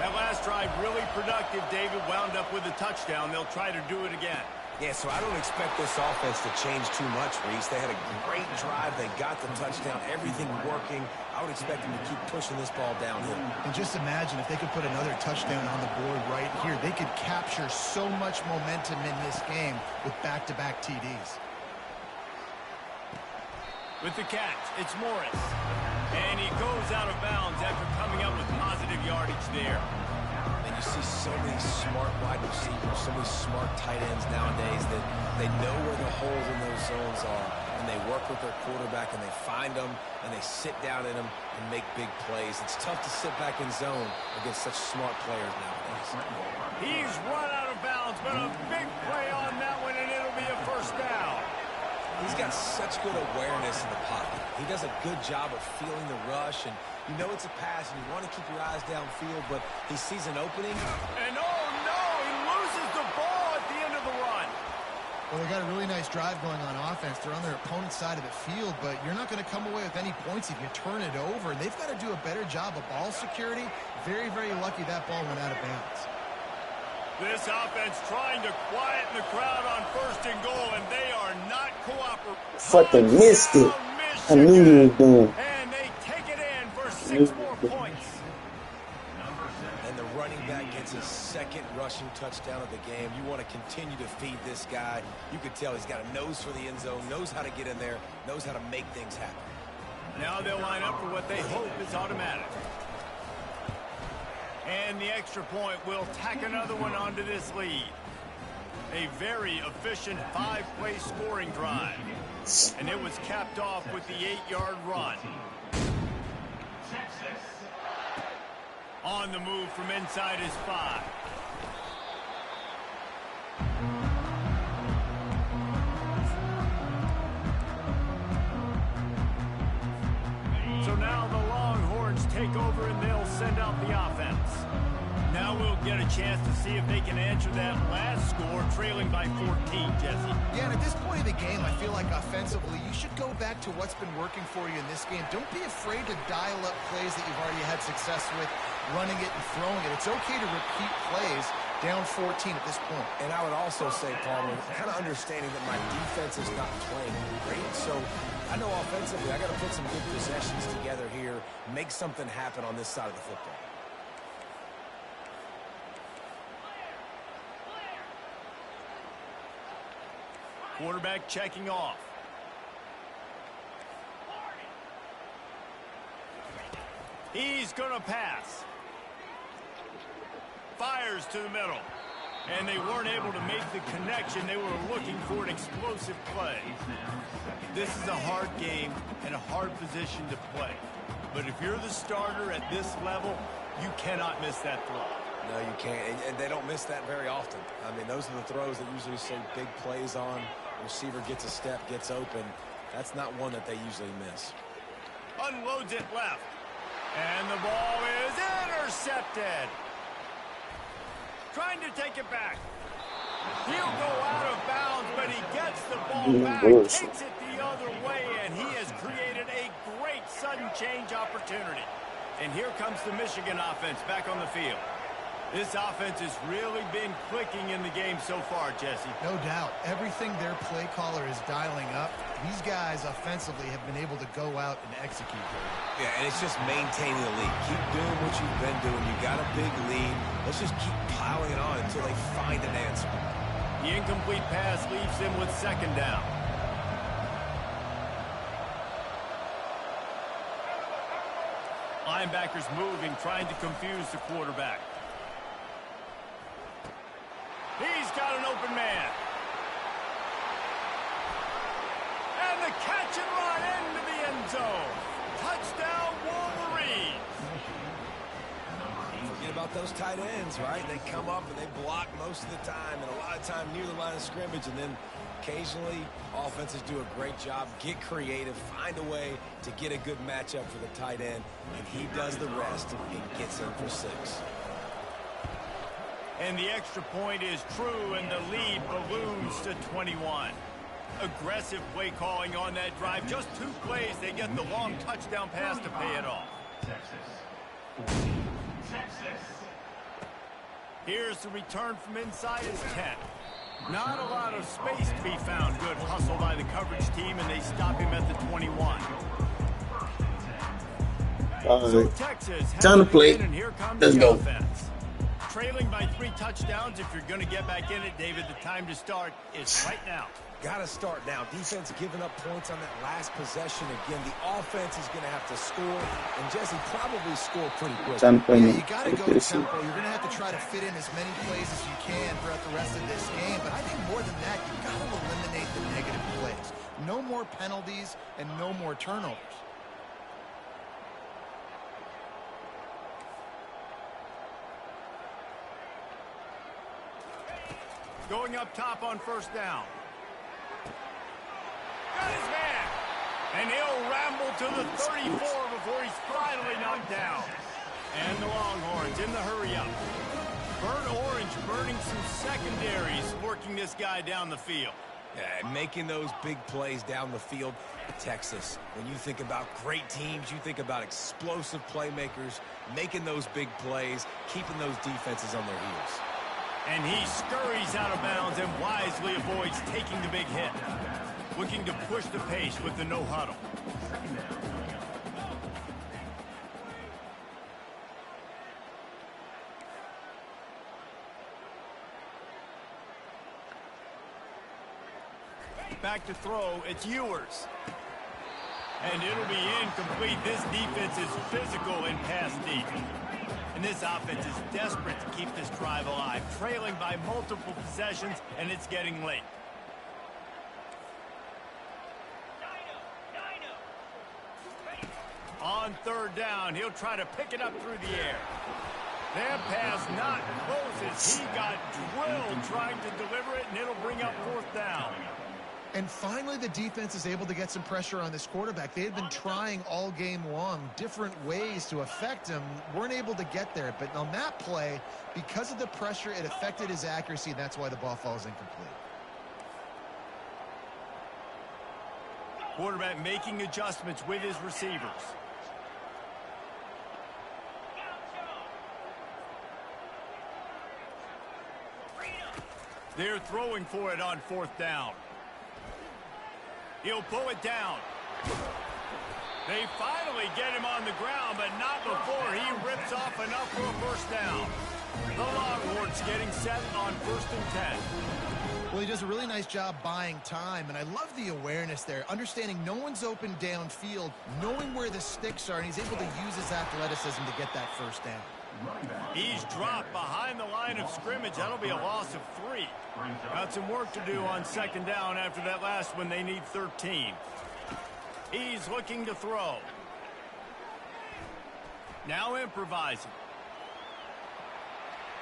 That last drive really productive. David wound up with a touchdown. They'll try to do it again. Yeah, so I don't expect this offense to change too much, Reese. They had a great drive. They got the touchdown. Everything working. I would expect them to keep pushing this ball downhill. And just imagine if they could put another touchdown on the board right here. They could capture so much momentum in this game with back-to-back TDs. With the catch, it's Morris. And he goes out of bounds after coming up with positive yardage there. And you see so many smart wide receivers, so many smart tight ends nowadays that they know where the holes in those zones are, and they work with their quarterback, and they find them, and they sit down in them and make big plays. It's tough to sit back in zone against such smart players nowadays. He's run out of bounds, but a big play on that one, and it'll be a first down. He's got such good awareness in the pocket. He does a good job of feeling the rush, and you know it's a pass, and you want to keep your eyes downfield, but he sees an opening. And oh no, he loses the ball at the end of the run. Well, they got a really nice drive going on offense. They're on their opponent's side of the field, but you're not going to come away with any points if you turn it over. And they've got to do a better job of ball security. Very, very lucky that ball went out of bounds. This offense trying to quieten the crowd on first and goal, and they are not cooperating. Fucking missed it. I knew he was done. And they take it in for 6 more points. And the running back gets his second rushing touchdown of the game. You want to continue to feed this guy. You could tell he's got a nose for the end zone, knows how to get in there, knows how to make things happen. Now they'll line up for what they hope is automatic. And the extra point will tack another one onto this lead. A very efficient 5-play scoring drive. And it was capped off with the 8-yard run. Texas. On the move from inside his 5. So now the Longhorns take over and they'll send out the offense. Now we'll get a chance to see if they can answer that last score, trailing by 14, Jesse. Yeah, and at this point of the game, I feel like offensively, you should go back to what's been working for you in this game. Don't be afraid to dial up plays that you've already had success with, running it and throwing it. It's okay to repeat plays down 14 at this point. And I would also say, Palmer, kind of understanding that my defense is not playing great. So I know offensively I got to put some good possessions together here, make something happen on this side of the football. Quarterback checking off. He's going to pass. Fires to the middle. And they weren't able to make the connection. They were looking for an explosive play. This is a hard game and a hard position to play. But if you're the starter at this level, you cannot miss that throw. No, you can't. And they don't miss that very often. I mean, those are the throws that usually see big plays on. The receiver gets a step, gets open. That's not one that they usually miss. Unloads it left. And the ball is intercepted. Trying to take it back. He'll go out of bounds, but he gets the ball back, takes it the other way, and he has created a great sudden change opportunity. And here comes the Michigan offense back on the field. This offense has really been clicking in the game so far, Jesse. No doubt. Everything their play caller is dialing up, these guys offensively have been able to go out and execute. Yeah, and it's just maintaining the lead. Keep doing what you've been doing. You got a big lead. Let's just keep piling it on until they find an answer. The incomplete pass leaves them with second down. Linebackers moving, trying to confuse the quarterback. He's got an open man. And the catch and run into the end zone. Touchdown, Wolverines. Forget about those tight ends, right? They come up and they block most of the time, and a lot of time near the line of scrimmage, and then occasionally offenses do a great job, get creative, find a way to get a good matchup for the tight end, and he does the rest and gets in for 6. And the extra point is true, and the lead balloons to 21. Aggressive play calling on that drive. Just 2 plays, they get the long touchdown pass to pay it off. Texas. Here's the return from inside his 10. Not a lot of space to be found. Good hustle by the coverage team, and they stop him at the 21. So Texas has Time to play. and here comes Let's the go. offense. Trailing by 3 touchdowns. If you're going to get back in it, David, the time to start is right now. Got to start now. Defense giving up points on that last possession. Again, the offense is going to have to score, and Jesse probably score pretty quick. Yeah, you got to go tempo. You're going to have to try to fit in as many plays as you can throughout the rest of this game. But I think more than that, you've got to eliminate the negative plays. No more penalties and no more turnovers. Going up top on first down. Got his man. And he'll ramble to the 34 before he's finally knocked down. And the Longhorns in the hurry-up. Burnt orange burning some secondaries, working this guy down the field. Yeah, making those big plays down the field. Texas, when you think about great teams, you think about explosive playmakers, making those big plays, keeping those defenses on their heels. And he scurries out of bounds and wisely avoids taking the big hit. Looking to push the pace with the no huddle. Back to throw, it's Ewers. And it'll be incomplete. This defense is physical and pass deep. And this offense is desperate to keep this drive alive, trailing by multiple possessions, and it's getting late. On third down, he'll try to pick it up through the air. That pass not closes. He got drilled trying to deliver it, and it'll bring up fourth down. And finally, the defense is able to get some pressure on this quarterback. They had been trying all game long different ways to affect him. Weren't able to get there. But on that play, because of the pressure, it affected his accuracy, and that's why the ball falls incomplete. Quarterback making adjustments with his receivers. They're throwing for it on fourth down. He'll pull it down. They finally get him on the ground, but not before he rips off enough for a first down. The Longhorns getting set on 1st and 10. Well, he does a really nice job buying time, and I love the awareness there, understanding no one's open downfield, knowing where the sticks are, and he's able to use his athleticism to get that first down. He's dropped behind the line of scrimmage. That'll be a loss of 3. Got some work to do on 2nd down after that last one. They need 13. He's looking to throw. Now improvising.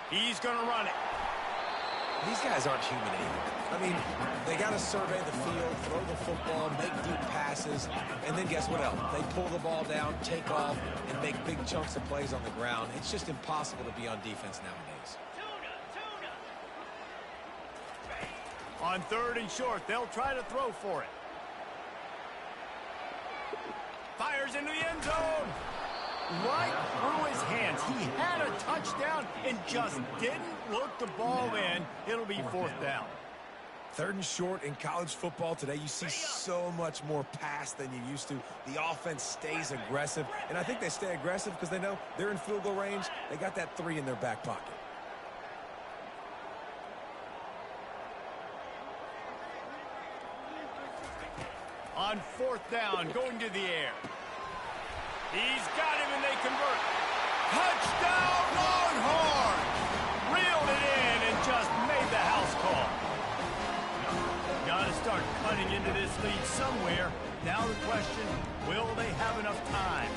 He's going to run it. These guys aren't human either. I mean, they got to survey the field, throw the football, make deep passes, and then guess what else? They pull the ball down, take off, and make big chunks of plays on the ground. It's just impossible to be on defense nowadays. On 3rd and short, they'll try to throw for it. Fires into the end zone. Right through his hands. He had a touchdown and just didn't look the ball in. It'll be 4th down. 3rd and short in college football today, you see so much more pass than you used to. The offense stays aggressive, and I think they stay aggressive because they know they're in field goal range. They got that 3 in their back pocket. On 4th down, going to the air. He's got him, and they convert. Touchdown, Longhorns! Reeled it in and just made the house call. Got to start cutting into this lead somewhere. Now the question, will they have enough time?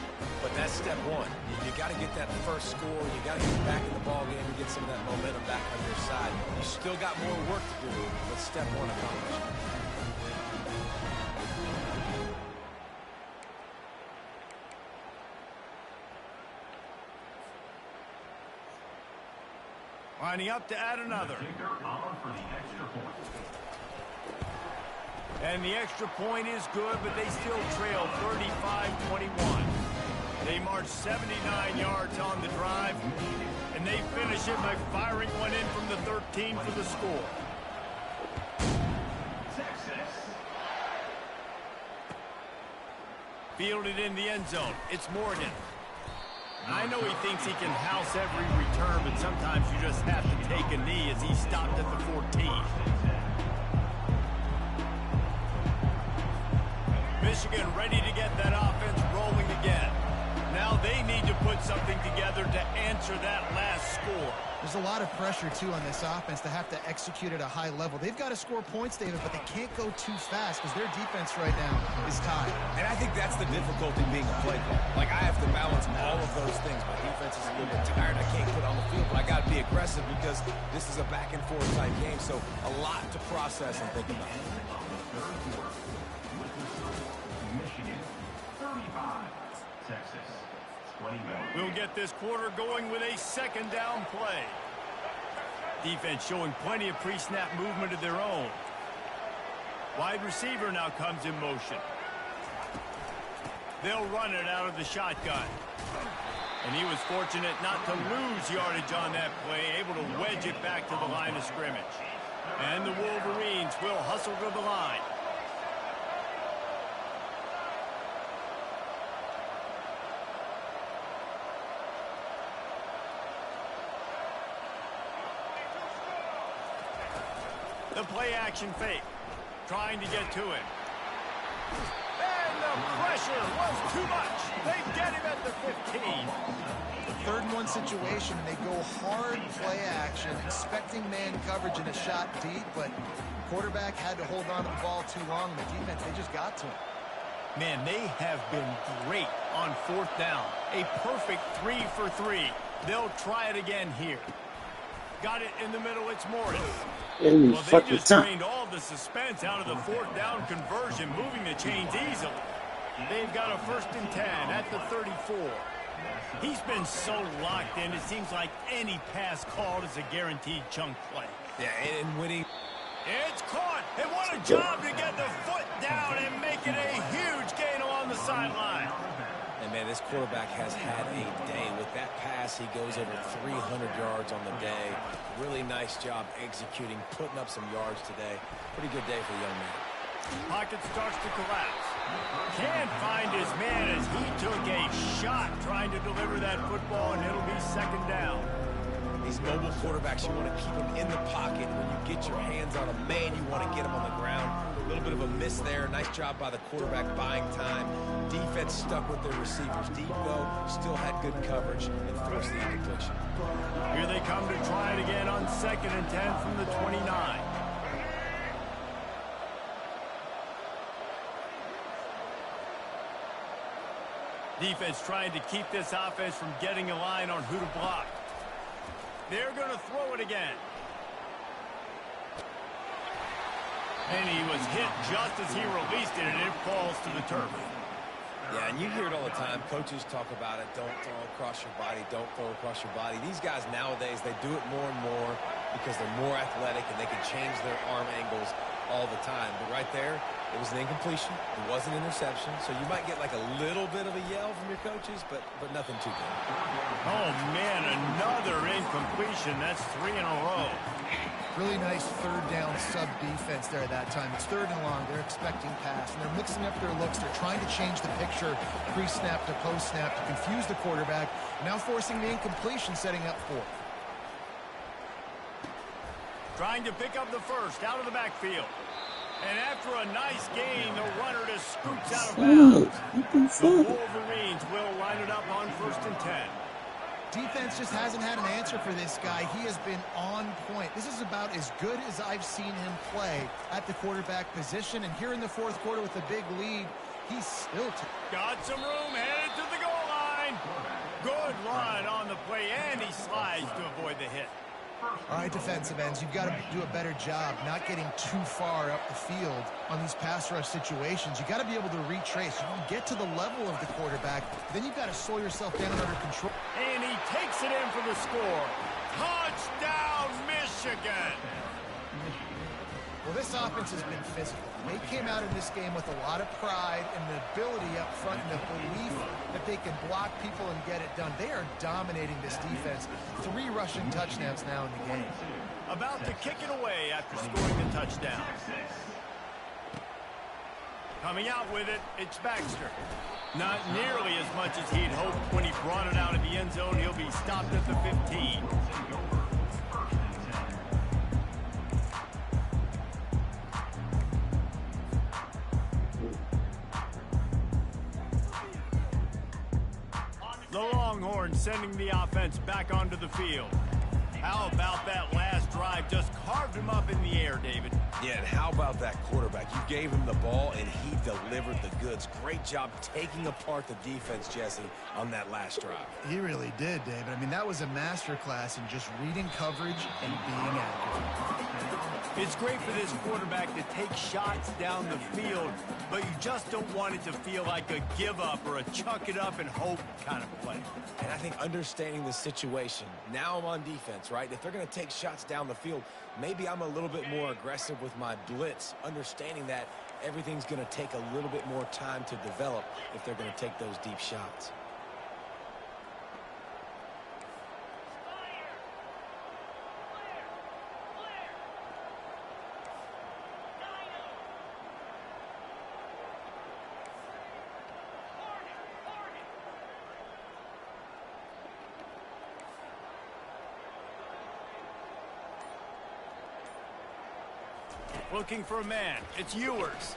But that's step 1. You got to get that first score. You got to get back in the ball game and get some of that momentum back on your side. You still got more work to do, but step 1 accomplished. Lining up to add another. And the extra point is good, but they still trail 35-21. They march 79 yards on the drive, and they finish it by firing one in from the 13 for the score. Fielded in the end zone. It's Morgan. I know he thinks he can house every return, but sometimes you just have to take a knee as he stopped at the 14. Michigan ready to get that offense rolling again. Now they need to put something together to answer that last score. There's a lot of pressure, too, on this offense to have to execute at a high level. They've got to score points, David, but they can't go too fast because their defense right now is tied. And I think that's the difficulty being a play caller. Like, I have to balance all of those things. My defense is a little bit tired. I can't put on the field, but I got to be aggressive because this is a back-and-forth type game, so a lot to process and think about. Michigan, 35. Texas, 20. We'll get this quarter going with a 2nd down play. Defense showing plenty of pre-snap movement of their own. Wide receiver now comes in motion. They'll run it out of the shotgun. And he was fortunate not to lose yardage on that play, able to wedge it back to the line of scrimmage. And the Wolverines will hustle to the line. The play-action fake, trying to get to him. And the pressure was too much. They get him at the 15. 3rd and 1 situation, and they go hard play action, expecting man coverage and a shot deep, but quarterback had to hold on to the ball too long. The defense, they just got to him. Man, they have been great on 4th down. A perfect 3 for 3. They'll try it again here. Got it in the middle. It's Morgan. Well, they just drained all the suspense out of the 4th down conversion, moving the chains easily. They've got a 1st and 10 at the 34. He's been so locked in, it seems like any pass called is a guaranteed chunk play. Yeah, and winning. It's caught, and what a job to get the foot down and make it a huge gain along the sideline. And, man, this quarterback has had a day. With that pass, he goes over 300 yards on the day. Really nice job executing, putting up some yards today. Pretty good day for the young man. Pocket starts to collapse. Can't find his man as he took a shot trying to deliver that football, and it'll be 2nd down. These mobile quarterbacks, you want to keep them in the pocket. When you get your hands on a man, you want to get him on the ground. A little bit of a miss there. Nice job by the quarterback buying time. Defense stuck with their receivers deep, though. Still had good coverage and forced the incompletion. Here they come to try it again on 2nd and 10 from the 29. Defense trying to keep this offense from getting a line on who to block. They're going to throw it again. And he was hit just as he released it, and it falls to the turf. Yeah, and you hear it all the time. Coaches talk about it. Don't throw across your body. Don't throw across your body. These guys nowadays, they do it more and more because they're more athletic and they can change their arm angles all the time. But right there, it was an incompletion. It was an interception. So you might get like a little bit of a yell from your coaches, but nothing too big. Oh, man, another incompletion. That's 3 in a row. Really nice third down sub defense there at that time. It's 3rd and long. They're expecting pass, and they're mixing up their looks. They're trying to change the picture pre-snap to post-snap to confuse the quarterback. Now forcing the incompletion, setting up 4th. Trying to pick up the first out of the backfield. And after a nice gain, the runner just scoots out of bounds. The Wolverines will line it up on 1st and 10. Defense just hasn't had an answer for this guy. He has been on point. This is about as good as I've seen him play at the quarterback position. And here in the 4th quarter with a big lead, he's still got some room, headed to the goal line. Good line on the play, and he slides to avoid the hit. All right, defensive ends, you've got to do a better job not getting too far up the field on these pass rush situations. You've got to be able to retrace. You can get to the level of the quarterback, then you've got to slow yourself down under control. And he takes it in for the score. Touchdown, Michigan! Well, this offense has been physical. They came out in this game with a lot of pride and the ability up front and the belief that they can block people and get it done. They are dominating this defense. 3 rushing touchdowns now in the game. About to kick it away after scoring the touchdown. Coming out with it, it's Baxter. Not nearly as much as he'd hoped when he brought it out of the end zone. He'll be stopped at the 15. The Longhorns sending the offense back onto the field. How about that last drive? Just carved him up in the air, David. Yeah, and how about that quarterback? You gave him the ball, and he delivered the goods. Great job taking apart the defense, Jesse, on that last drive. He really did, David. I mean, that was a masterclass in just reading coverage and being accurate. It's great for this quarterback to take shots down the field, but you just don't want it to feel like a give-up or a chuck it up and hope kind of play. And I think understanding the situation, now I'm on defense, right? If they're going to take shots down the field, maybe I'm a little bit more aggressive with my blitz, understanding that everything's going to take a little bit more time to develop if they're going to take those deep shots. Looking for a man. It's Ewers.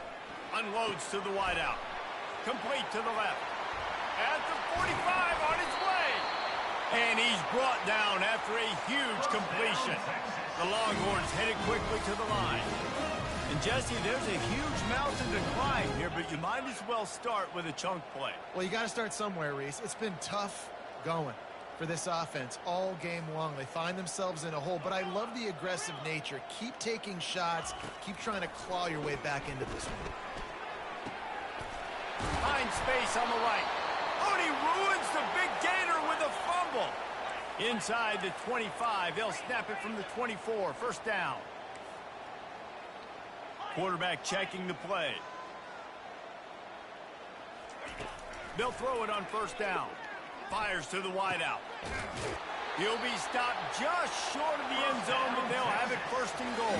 Unloads to the wideout. Complete to the left. At the 45 on his way. And he's brought down after a huge completion. The Longhorns headed quickly to the line. And Jesse, there's a huge mountain to climb here, but you might as well start with a chunk play. Well, you got to start somewhere, Reese. It's been tough going for this offense all game long. They find themselves in a hole, but I love the aggressive nature. Keep taking shots. Keep trying to claw your way back into this one. Find space on the right. Oh, and he ruins the big gainer with a fumble. Inside the 25, they'll snap it from the 24. First down. Quarterback checking the play. They'll throw it on first down. Fires to the wideout. He'll be stopped just short of the end zone, but they'll have it first and goal.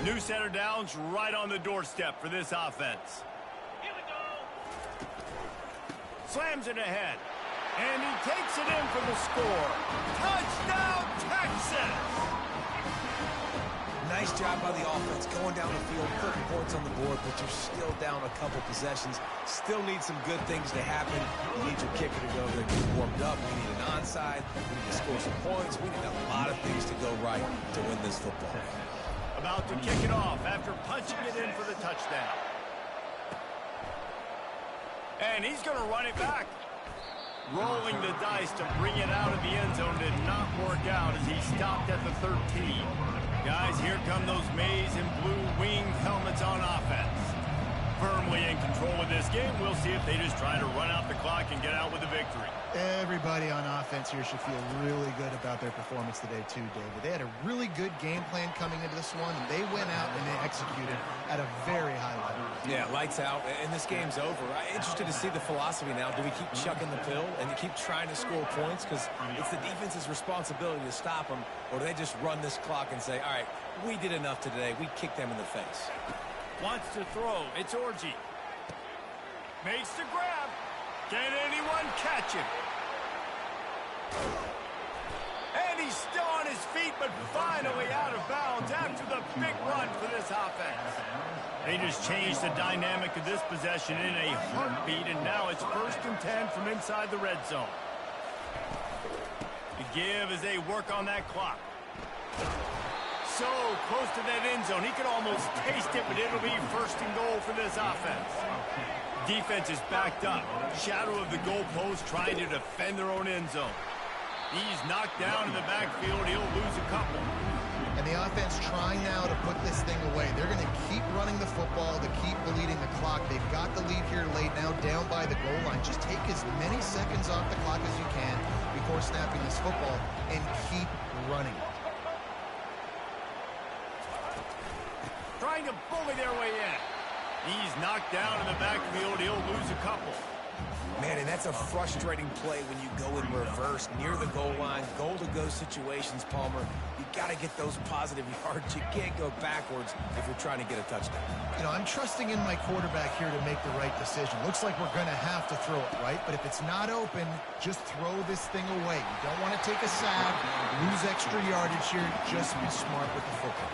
New center downs right on the doorstep for this offense. Slams it ahead. And he takes it in for the score. Touchdown, Texas! Nice job by the offense going down the field, putting points on the board, but you're still down a couple possessions. Still need some good things to happen. You need your kicker to go there, get warmed up. We need an onside. We need to score some points. We need a lot of things to go right to win this football game. About to kick it off after punching it in for the touchdown. And he's going to run it back. Rolling the dice to bring it out of the end zone did not work out as he stopped at the 13. Guys, here come those maize and blue winged helmets on offense. Firmly in control of this game. We'll see if they just try to run out the clock and get out with a victory. Everybody on offense here should feel really good about their performance today too, David. They had a really good game plan coming into this one, and they went out and they executed at a very high level. Yeah, lights out, and this game's over. I'm interested to see the philosophy now. Do we keep chucking the pill and keep trying to score points? Because it's the defense's responsibility to stop them, or do they just run this clock and say, all right, we did enough today. We kicked them in the face. Wants to throw. It's Orji. Makes the grab. Can anyone catch him? And he's still on his feet, but finally out of bounds after the big run for this offense. They just changed the dynamic of this possession in a heartbeat, and now it's 1st and 10 from inside the red zone. The give as they work on that clock. So close to that end zone. He could almost taste it, but it'll be 1st and goal for this offense. Defense is backed up. Shadow of the goalpost trying to defend their own end zone. He's knocked down in the backfield. He'll lose a couple. And the offense trying now to put this thing away. They're going to keep running the football to keep bleeding the clock. They've got the lead here late now down by the goal line. Just take as many seconds off the clock as you can before snapping this football and keep running. Trying to bully their way in. He's knocked down in the backfield. He'll lose a couple. Man, and that's a frustrating play when you go in reverse near the goal line, goal-to-go situations, Palmer. You got to get those positive yards. You can't go backwards if you're trying to get a touchdown. You know, I'm trusting in my quarterback here to make the right decision. Looks like we're going to have to throw it, right? But if it's not open, just throw this thing away. You don't want to take a sack, lose extra yardage here. Just be smart with the football.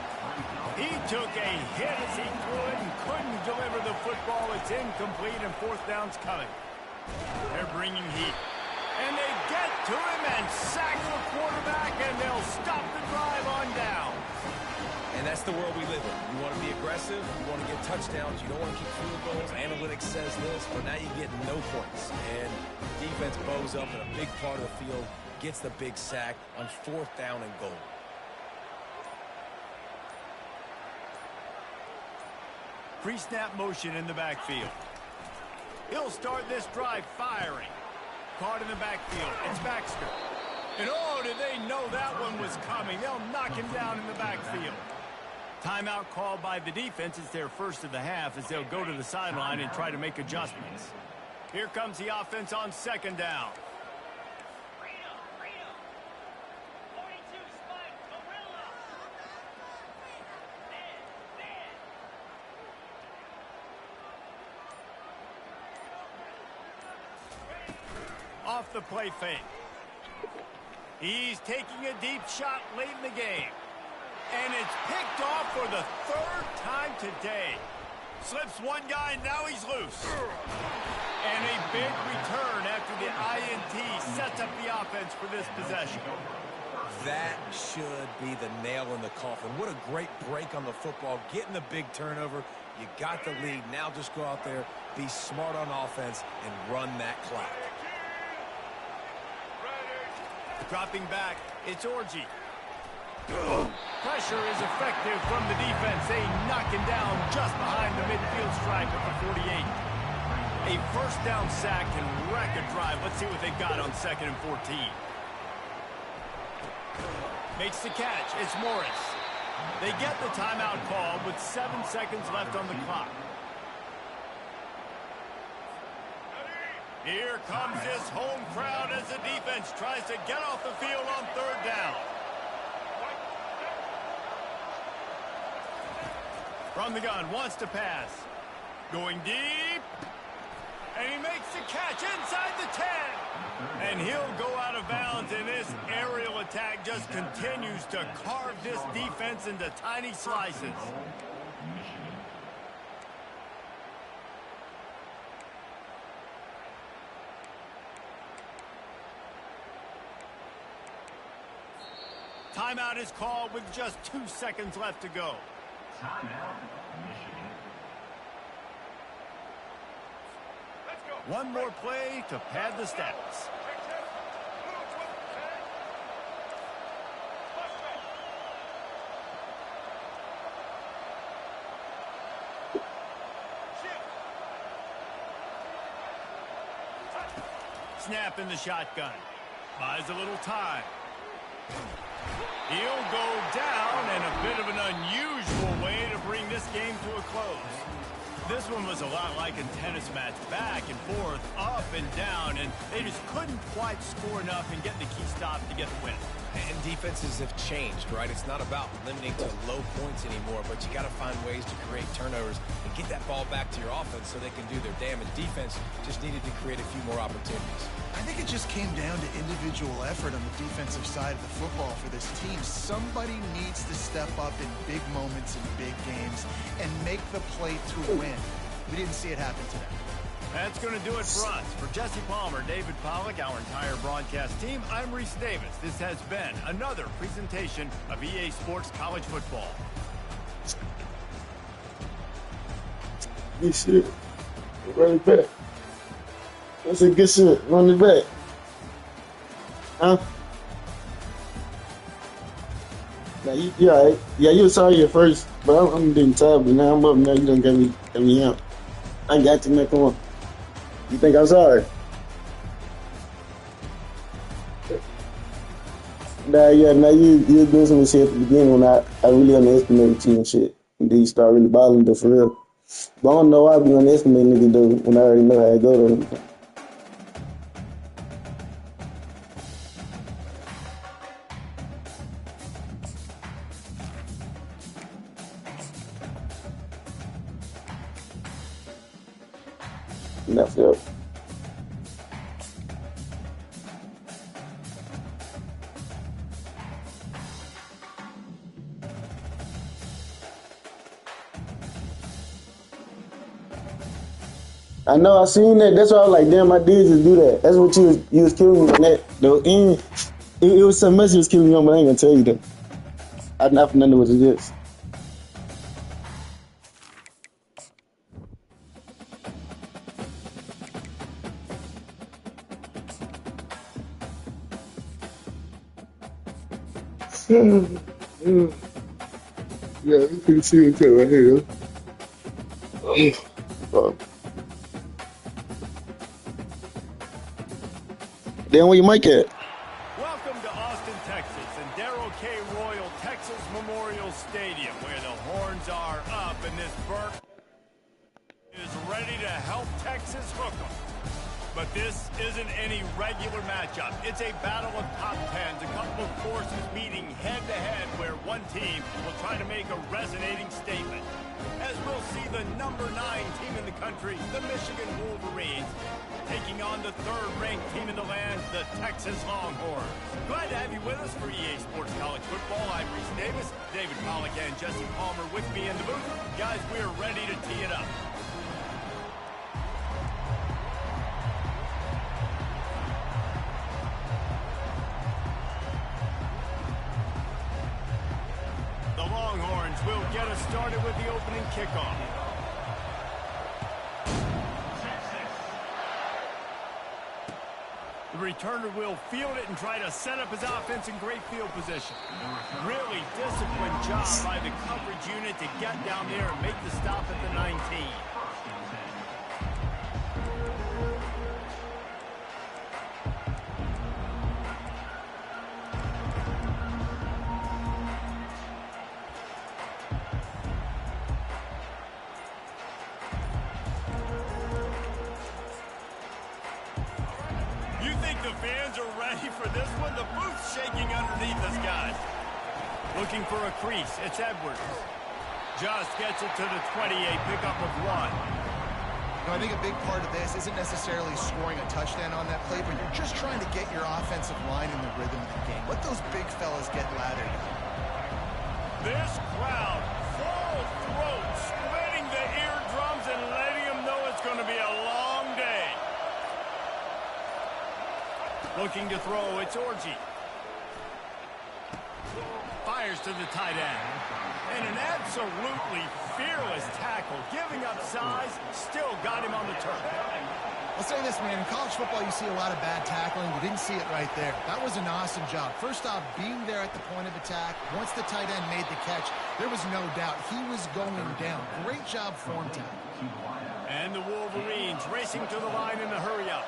He took a hit as he threw it and couldn't deliver the football. It's incomplete and 4th down's coming. They're bringing heat. And they get to him and sack the quarterback, and they'll stop the drive on down. And that's the world we live in. You want to be aggressive, you want to get touchdowns, you don't want to kick field goals. Analytics says this, but now you get no points. And defense bows up in a big part of the field, gets the big sack on 4th down and goal. Pre-snap motion in the backfield. He'll start this drive firing. Caught in the backfield. It's Baxter. And oh, did they know that one was coming. They'll knock him down in the backfield. Timeout called by the defense. It's their first of the half as they'll go to the sideline and try to make adjustments. Here comes the offense on 2nd down. Off the play fake. He's taking a deep shot late in the game. And it's picked off for the 3rd time today. Slips one guy, now he's loose. And a big return after the INT sets up the offense for this possession. That should be the nail in the coffin. What a great break on the football. Getting the big turnover. You got the lead. Now just go out there, be smart on offense, and run that clock. Dropping back, it's Orji. Pressure is effective from the defense. They knock him down just behind the midfield stripe at the 48. A 1st down sack can wreck a drive. Let's see what they've got on 2nd and 14. Makes the catch. It's Morris. They get the timeout call with 7 seconds left on the clock. Here comes this home crowd as the defense tries to get off the field on 3rd down. From the gun, wants to pass. Going deep. And he makes the catch inside the 10. And he'll go out of bounds, and this aerial attack just continues to carve this defense into tiny slices. Timeout is called with just 2 seconds left to go. Timeout, Michigan. One more play to pad the stats. Snap in the shotgun. Buys a little time. He'll go down, and a bit of an unusual way to bring this game to a close. This one was a lot like a tennis match, back and forth, up and down, and they just couldn't quite score enough and get the key stop to get the win. And defenses have changed, right? It's not about limiting to low points anymore, but you got to find ways to create turnovers and get that ball back to your offense so they can do their damage. Defense just needed to create a few more opportunities. I think it just came down to individual effort on the defensive side of the football for this team. Somebody needs to step up in big moments in big games and make the play to win. We didn't see it happen today. That's going to do it for us. For Jesse Palmer, David Pollack, our entire broadcast team, I'm Reese Davis. This has been another presentation of EA Sports College Football. Good shit. Run it back. That's a good shit. Run it back. Huh? Now you were sorry at first, but I'm getting tired. But now I'm up. Now you done got me out. I got to make one. You think I'm sorry? Now you doing some shit at the beginning when I really underestimated you and shit. And then you start really balling though for real. But I don't know why I be underestimating niggas though when I already know how it go though. Enough, yo. I know, I seen that. That's why I was like, damn, I did just do that. That's what you was killing me on that. Though, it was something else you was killing me on, but I ain't gonna tell you that. I not for nothing what it is. Yeah, you can see it right here. Then where you mic at? Welcome to Austin, Texas, and Darrell K. Royal Texas Memorial Stadium, where the horns are up and this Burke is ready to help Texas hook 'em. But this isn't any regular matchup. It's a battle of top tens, a couple of forces meeting head-to-head where one team will try to make a resonating statement. As we'll see the number 9 team in the country, the Michigan Wolverines, taking on the third-ranked team in the land, the Texas Longhorns. Glad to have you with us for EA Sports College Football. I'm Reese Davis, David Pollack, and Jesse Palmer with me in the booth. Guys, we're ready to tee it up. Will get us started with the opening kickoff. The returner will field it and try to set up his offense in great field position. Really disciplined job by the coverage unit to get down there and make the stop at the 19. The fans are ready for this one. The booth's shaking underneath us, guys. Looking for a crease. It's Edwards. Just gets it to the 28, pickup of 1. I think a big part of this isn't necessarily scoring a touchdown on that play, but you're just trying to get your offensive line in the rhythm of the game. Let those big fellas get lathered. This crowd, full throat, splitting the eardrums and letting them know it's going to be a long day. Looking to throw, it's Orji. Fires to the tight end. And an absolutely fearless tackle, giving up size, still got him on the turf. I'll say this, man. In college football, you see a lot of bad tackling. You didn't see it right there. That was an awesome job. First off, being there at the point of attack. Once the tight end made the catch, there was no doubt he was going down. Great job form tackle. And the Wolverines racing to the line in a hurry-up.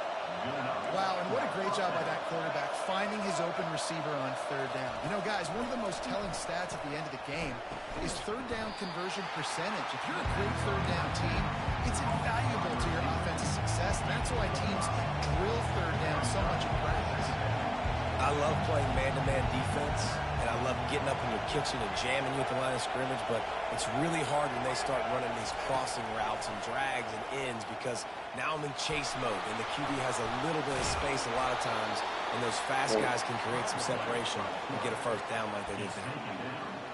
Wow, and what a great job by that quarterback finding his open receiver on third down. You know, guys, one of the most telling stats at the end of the game is third down conversion percentage. If you're a great third down team, it's invaluable to your offensive success, and that's why teams drill third down so much in practice. I love playing man-to-man defense, and I love getting up in your kitchen and jamming you at the line of scrimmage, but it's really hard when they start running these crossing routes and drags and ends because now I'm in chase mode, and the QB has a little bit of space a lot of times, and those fast guys can create some separation and get a first down like they did there.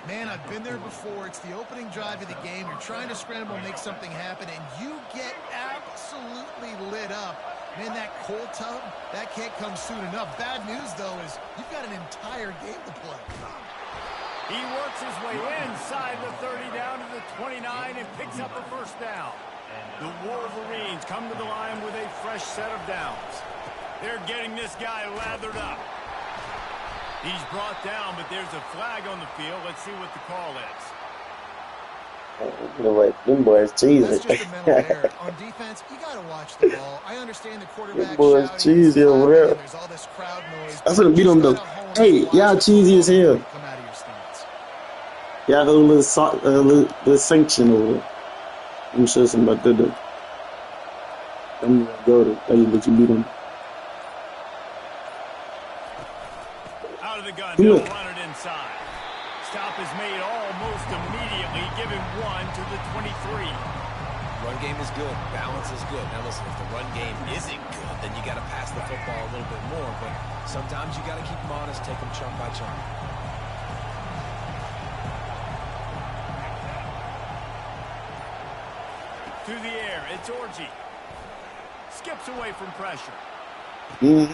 Man, I've been there before. It's the opening drive of the game. You're trying to scramble, make something happen, and you get absolutely lit up. Man, that cold tub, that can't come soon enough. Bad news, though, is you've got an entire game to play. He works his way inside the 30 down to the 29 and picks up a first down. The Wolverines come to the line with a fresh set of downs. They're getting this guy lathered up. He's brought down, but there's a flag on the field. Let's see what the call is. You know what? Them boys cheesy. That's just a mental error. On defense, you got to watch the ball. I understand the quarterback Them boys shouting, cheesy over there. there's all this crowd noise. I'm gonna beat them though. Hey, y'all cheesy as hell. Come out of your stance. Y'all hold a little sanction over there. I'm sure somebody did that. I'm gonna go to tell you what you beat them. Out of the gun, they'll run it inside. Stop is made almost immediately, giving one to the 23. Run game is good. Balance is good. Now listen, if the run game isn't good, then you got to pass the football a little bit more. But sometimes you got to keep them honest, take them chunk by chunk. To the air, it's Orji. Skips away from pressure.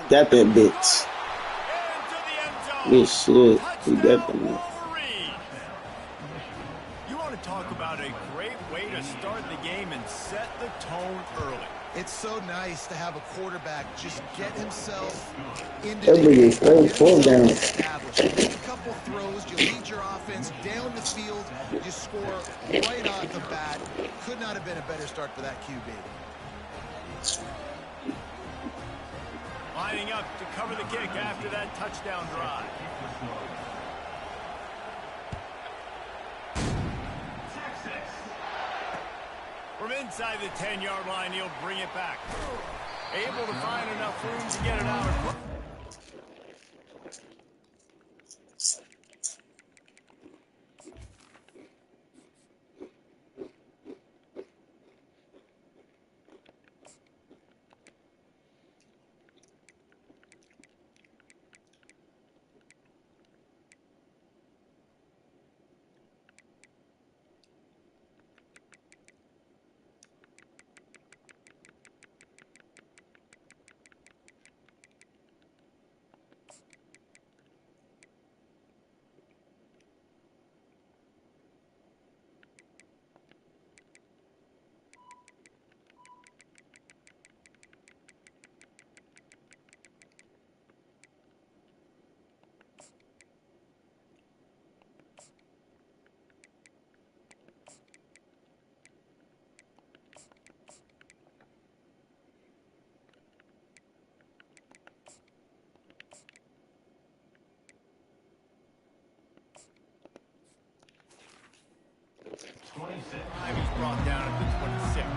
Got that bitch. Into the end zone. Good shit. He got that. Wolverine. You want to talk about a great way to start the game and set the tone early. It's so nice to have a quarterback just get himself into That the nigga game, is so down. established. You make a couple throws, you lead your offense down the field, you score right off the bat. Could not have been a better start for that QB. Lining up to cover the kick after that touchdown drive. From inside the 10-yard line, he'll bring it back. Able to find enough room to get it out. He's brought down at the 26.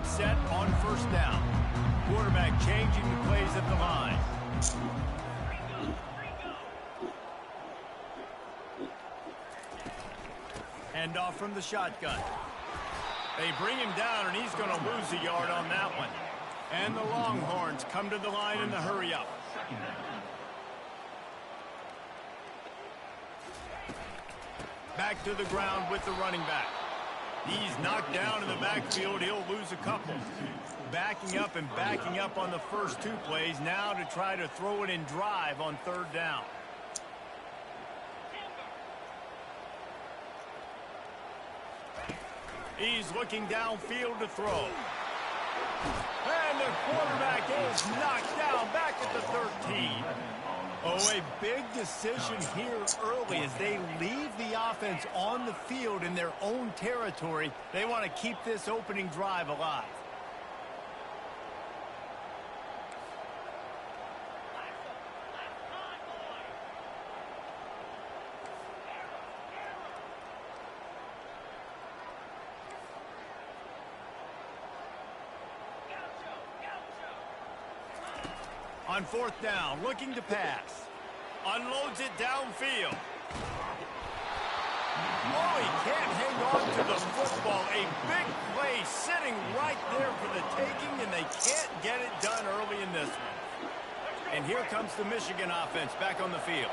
get set on first down. Quarterback changing the plays at the line. Hand off from the shotgun. They bring him down, and he's going to lose a yard on that one. And the Longhorns come to the line in the hurry-up. Back to the ground with the running back. He's knocked down in the backfield. He'll lose a couple. Backing up and backing up on the first two plays now to try to throw it in drive on third down. He's looking downfield to throw. And the quarterback is knocked down back at the 13. Oh, a big decision here early as they leave the offense on the field in their own territory. They want to keep this opening drive alive. On fourth down, looking to pass. Unloads it downfield. Oh, he can't hang on to the football. A big play sitting right there for the taking, and they can't get it done early in this one. And here comes the Michigan offense back on the field.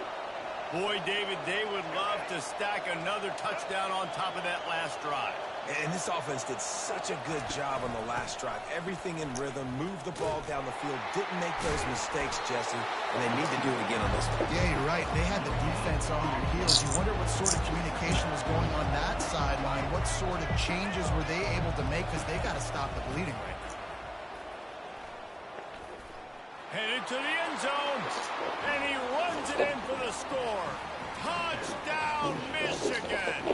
Boy, David, they would love to stack another touchdown on top of that last drive. And this offense did such a good job on the last drive. Everything in rhythm, moved the ball down the field, didn't make those mistakes, Jesse, and they need to do it again on this one. Yeah, you're right. They had the defense on their heels. You wonder what sort of communication was going on that sideline. What sort of changes were they able to make? Because they got to stop the bleeding right now. Headed to the end zone, and he runs it in for the score. Touchdown, Michigan!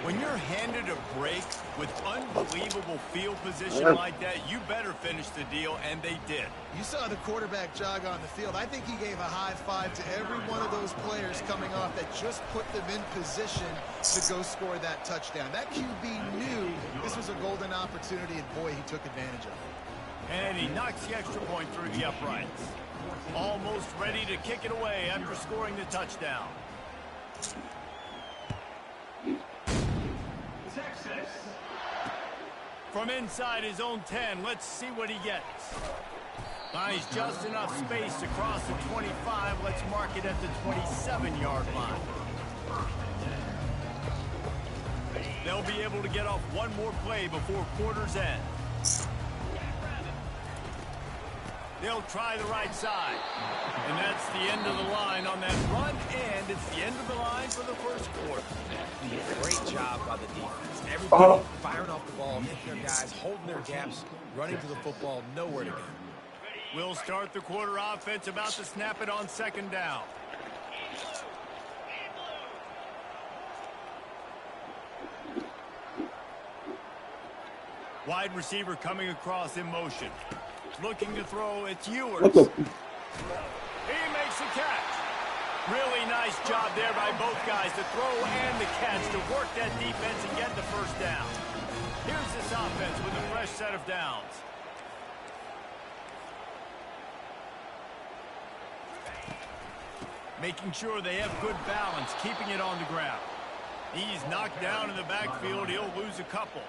When you're handed a break with unbelievable field position like that, you better finish the deal, and they did. You saw the quarterback jog on the field. I think he gave a high five to every one of those players coming off that just put them in position to go score that touchdown. That QB knew this was a golden opportunity, and boy, he took advantage of it. And he knocks the extra point through the uprights. Almost ready to kick it away after scoring the touchdown. From inside his own 10, let's see what he gets. Finds just enough space to cross the 25. Let's mark it at the 27-yard line. They'll be able to get off one more play before quarter's end. They'll try the right side. And that's the end of the line on that run, and it's the end of the line for the first quarter. Great job by the defense. Everybody firing off the ball, hitting their guys, holding their gaps, running to the football, nowhere to go. We'll start the quarter offense about to snap it on second down. Wide receiver coming across in motion. Looking to throw, it's Ewers. He makes the catch. Really nice job there by both guys to throw and the catch to work that defense and get the first down. Here's this offense with a fresh set of downs. Making sure they have good balance, keeping it on the ground. He's knocked down in the backfield. He'll lose a couple.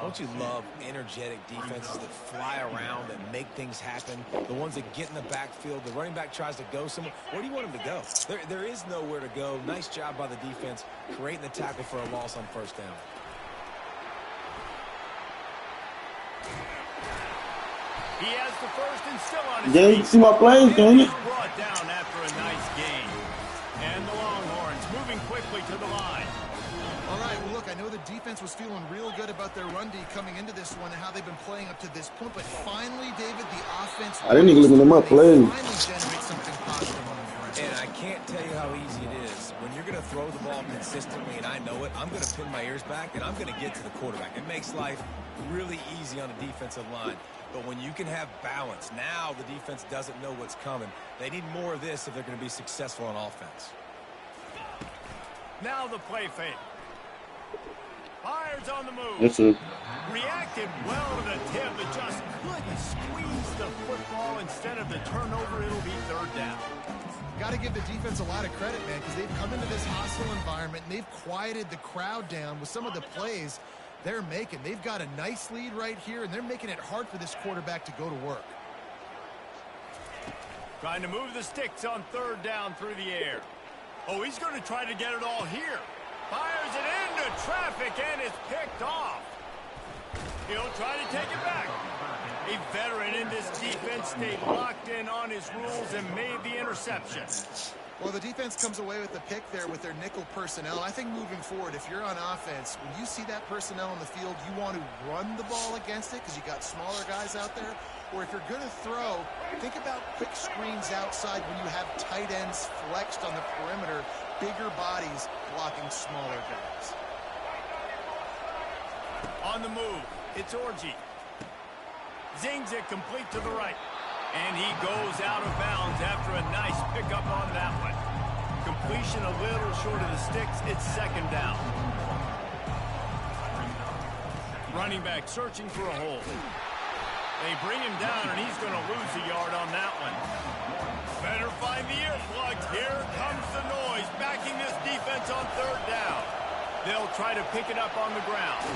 Don't you love energetic defenses that fly around and make things happen? The ones that get in the backfield, the running back tries to go somewhere. Where do you want him to go? There is nowhere to go. Nice job by the defense, creating the tackle for a loss on first down. He has the first and still on his Yeah, you see my plays, can you? Brought down after a nice gain. And the Longhorns moving quickly to the line. All right, well, look, I know the defense was feeling real good about their run D coming into this one and how they've been playing up to this point, but finally, David, the offense... I didn't even look at my plays. Finally generate something positive on the front. And I can't tell you how easy it is. When you're going to throw the ball consistently, and I know it, I'm going to pin my ears back, and I'm going to get to the quarterback. It makes life really easy on a defensive line. But when you can have balance, now the defense doesn't know what's coming. They need more of this if they're going to be successful on offense. Now the play fake. Fires on the move. That's it. Reacted well to the tip, but just couldn't squeeze the football. Instead of the turnover, it'll be third down. Got to give the defense a lot of credit, man, because they've come into this hostile environment and they've quieted the crowd down with some of the plays they're making. They've got a nice lead right here, and they're making it hard for this quarterback to go to work. Trying to move the sticks on third down through the air. Oh, he's going to try to get it all here. Fires it into traffic, and it's picked off. He'll try to take it back. A veteran in this defense stayed locked in on his rules and made the interception. Well, the defense comes away with the pick there with their nickel personnel. I think moving forward, if you're on offense, when you see that personnel on the field, you want to run the ball against it because you got smaller guys out there. Or if you're going to throw, think about quick screens outside when you have tight ends flexed on the perimeter, bigger bodies blocking smaller guys. On the move, it's Orji. Zings it complete to the right. And he goes out of bounds after a nice pickup on that one. Completion a little short of the sticks. It's second down. Running back searching for a hole. They bring him down, and he's going to lose a yard on that one. Better find the earplugs. Here comes the noise, backing this defense on third down. They'll try to pick it up on the ground.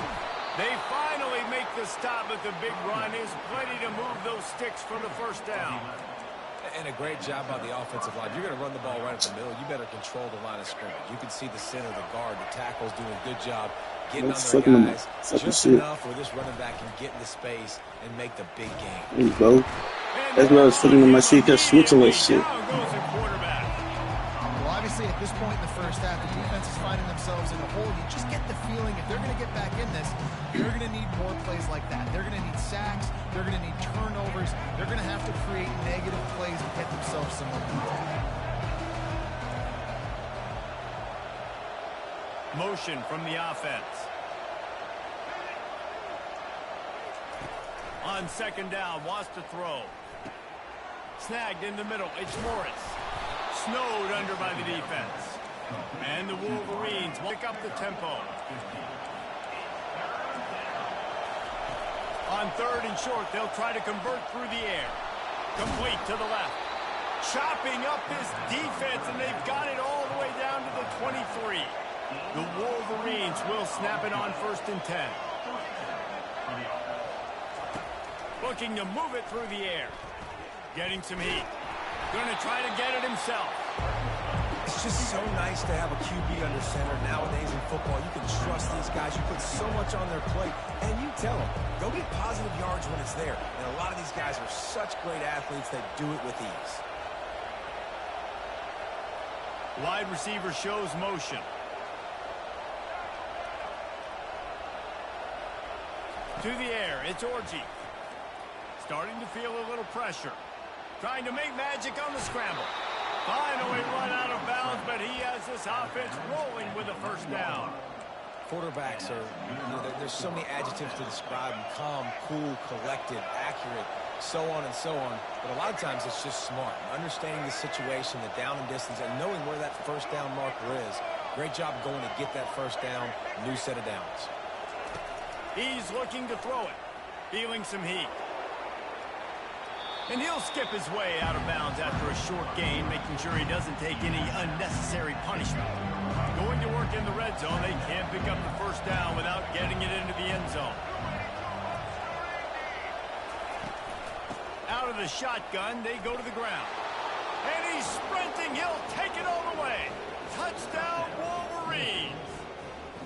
They finally make the stop, but the big run is plenty to move those sticks for the first down. And a great job by the offensive line. You're going to run the ball right at the middle. You better control the line of scrimmage. You can see the center, the guard, the tackle's doing a good job getting on their guys just enough where this running back can get into space and make the big game. There you go. That's why I was sitting in my seat, just switching that shit. Well, obviously, at this point in the first half, the defense is finding themselves in a hole. You just get the feeling if they're going to get back in this, they're going to need more plays like that. They're going to need sacks. They're going to need turnovers. They're going to have to create negative plays and get themselves some momentum. Motion from the offense. On second down, wants to throw. Snagged in the middle. It's Morris. Snowed under by the defense. And the Wolverines pick up the tempo. On third and short, they'll try to convert through the air. Complete to the left. Chopping up this defense, and they've got it all the way down to the 23. The Wolverines will snap it on first and 10. Looking to move it through the air. Getting some heat. Going to try to get it himself. It's just so nice to have a QB under center. Nowadays in football, you can trust these guys. You put so much on their plate, and you tell them, go get positive yards when it's there. And a lot of these guys are such great athletes that do it with ease. Wide receiver shows motion. To the air, it's Orji. Starting to feel a little pressure. Trying to make magic on the scramble. Finally run out of bounds, but he has this offense rolling with a first down. Quarterbacks are, there's so many adjectives to describe them. Calm, cool, collected, accurate, so on and so on. But a lot of times it's just smart. Understanding the situation, the down and distance, and knowing where that first down marker is. Great job going to get that first down. New set of downs. He's looking to throw it. Feeling some heat. And he'll skip his way out of bounds after a short gain, making sure he doesn't take any unnecessary punishment. Going to work in the red zone, they can't pick up the first down without getting it into the end zone. Out of the shotgun, they go to the ground. And he's sprinting, he'll take it all the way. Touchdown, Wolverines.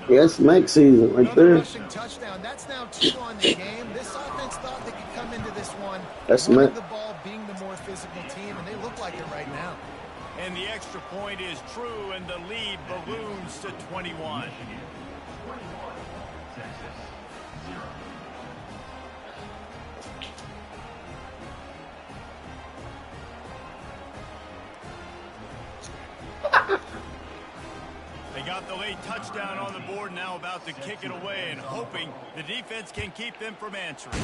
Yes, Mike season right there. Rushing touchdown. That's now 2 on the game. This offense thought they could come into this one running the ball, being the more physical team, and they look like it right now. And the extra point is true, and the lead balloons to 21. They got the late touchdown on the board, now about to kick it away and hoping the defense can keep them from answering.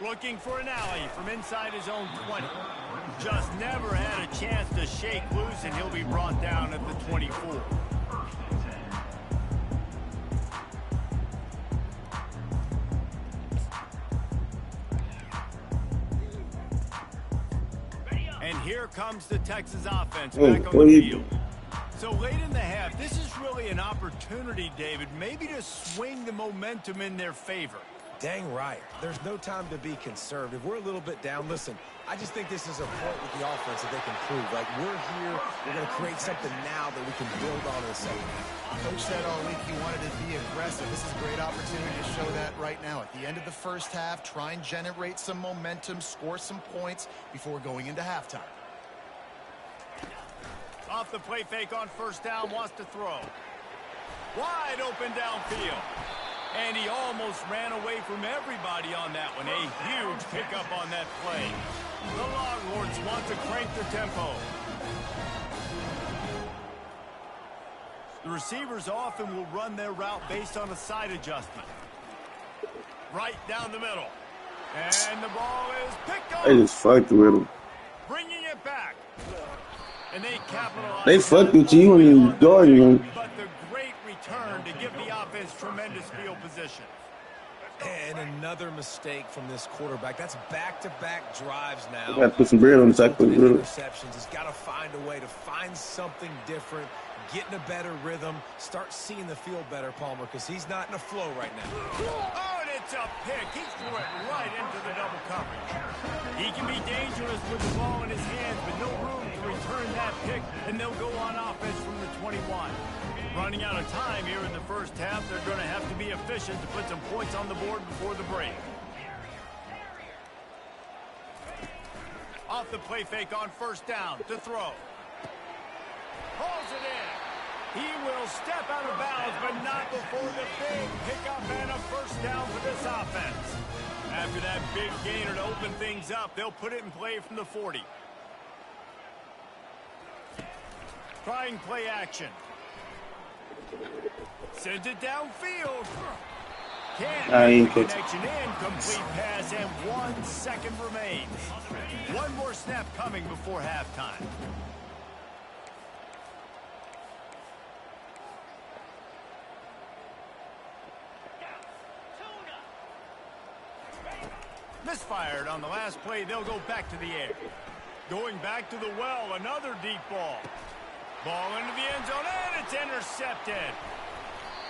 Looking for an alley from inside his own 20. Just never had a chance to shake loose, and he'll be brought down at the 24. comes the Texas offense back on the field. So late in the half, this is really an opportunity, David, maybe to swing the momentum in their favor. Dang right. There's no time to be conservative. We're a little bit down. Listen, I just think this is a point with the offense that they can prove. Like, we're here. We're going to create something now that we can build on in the second half. Coach said all week he wanted to be aggressive. This is a great opportunity to show that right now. At the end of the first half, try and generate some momentum, score some points before going into halftime. Off the play fake on first down, wants to throw. Wide open downfield. And he almost ran away from everybody on that one. A huge pickup on that play. The Longhorns want to crank their tempo. The receivers often will run their route based on a side adjustment. Right down the middle. And the ball is picked up. They just fucked with him. Bringing it back. And they capitalize. They fucked with you when you guarding them. But the great return to give the offense tremendous field position. And another mistake from this quarterback. That's back-to-back drives now. Got to put some bread on the side. Interceptions. He's got to find a way to find something different, get in a better rhythm, start seeing the field better, Palmer, because he's not in a flow right now. Oh, and it's a pick. He threw it right into the double coverage. He can be dangerous with the ball in his hands, but no room to return that pick, and they'll go on offense from the 21. Running out of time here in the first half, they're going to have to be efficient to put some points on the board before the break. Off the play fake on first down to throw. Pulls it in. He will step out of bounds, but not before the big pickup and a first down for this offense. After that big gainer to open things up, they'll put it in play from the 40. Trying play action. Sends it downfield. Can't make the connection in. Complete pass, and 1 second remains. One more snap coming before halftime. Misfired on the last play. They'll go back to the air. Going back to the well, another deep ball. Ball into the end zone, and it's intercepted.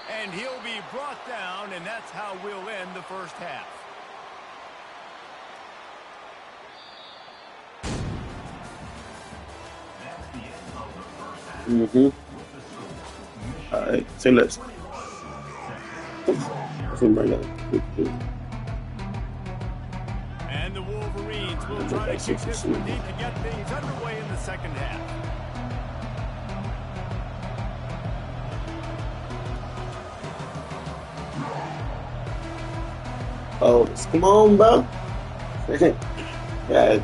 And he'll be brought down, and that's how we'll end the first half. All right, say less. And the Wolverines will try to kick this one deep to get things underway in the second half. Oh, come on, bro. Yeah,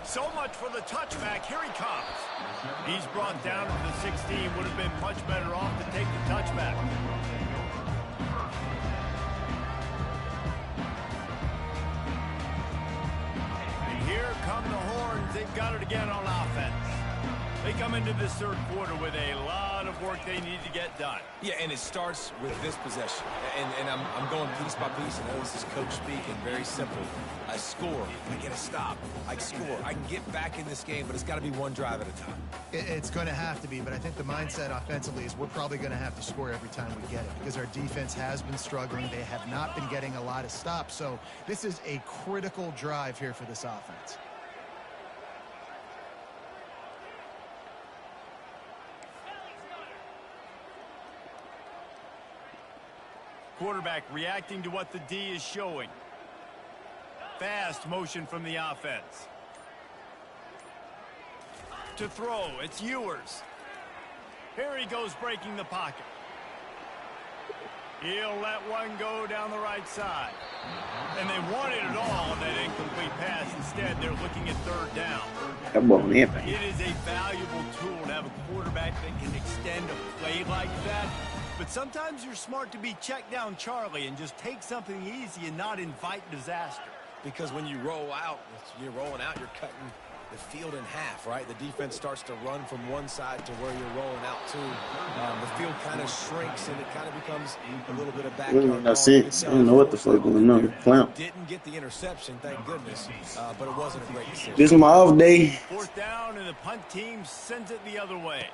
So much for the touchback. Here he comes. He's brought down to the 16. Would have been much better off to take the touchback. And here come the Horns. They've got it again on offense. They come into this third quarter with a lot of work they need to get done. Yeah, and it starts with this possession. And I'm going piece by piece. I know this is coach speaking, very simple. I score, I get a stop, I score. I can get back in this game, but it's got to be one drive at a time. It's going to have to be, but I think the mindset offensively is we're probably going to have to score every time we get it because our defense has been struggling. They have not been getting a lot of stops, so this is a critical drive here for this offense. Quarterback reacting to what the D is showing. Fast motion from the offense. To throw, it's Ewers. Here he goes breaking the pocket. He'll let one go down the right side. And they wanted it all on that incomplete pass. Instead, they're looking at third down. It is a valuable tool to have a quarterback that can extend a play like that. But sometimes you're smart to be check down Charlie and just take something easy and not invite disaster. Because when you roll out, you're rolling out, you're cutting the field in half, right? The defense starts to run from one side to where you're rolling out to. The field kind of shrinks, and it kind of becomes a little bit of backyard. Not six. I don't know what the fuck going on. Clamp. Didn't get the interception, thank goodness, but it wasn't a great decision. This is my off day. Fourth down, and the punt team sends it the other way.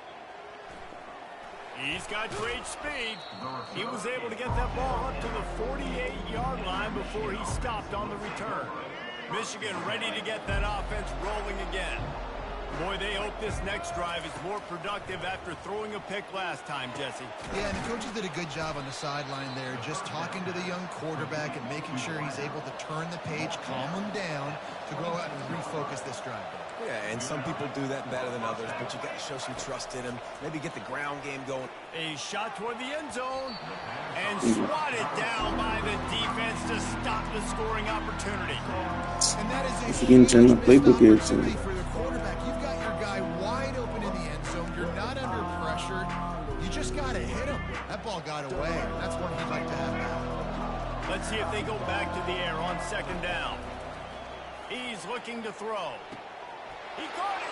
He's got great speed. He was able to get that ball up to the 48-yard line before he stopped on the return. Michigan ready to get that offense rolling again. Boy, they hope this next drive is more productive after throwing a pick last time, Jesse. Yeah, and the coaches did a good job on the sideline there, just talking to the young quarterback and making sure he's able to turn the page, calm him down, to go out and refocus this drive. Yeah, and some people do that better than others, but you got to show some trust in him. Maybe get the ground game going. A shot toward the end zone, and swatted down by the defense to stop the scoring opportunity. And that is a huge opportunity for the quarterback. You've got your guy wide open in the end zone. You're not under pressure. You just got to hit him. That ball got away. That's one he'd like to have back. Let's see if they go back to the air on second down. He's looking to throw. He got it.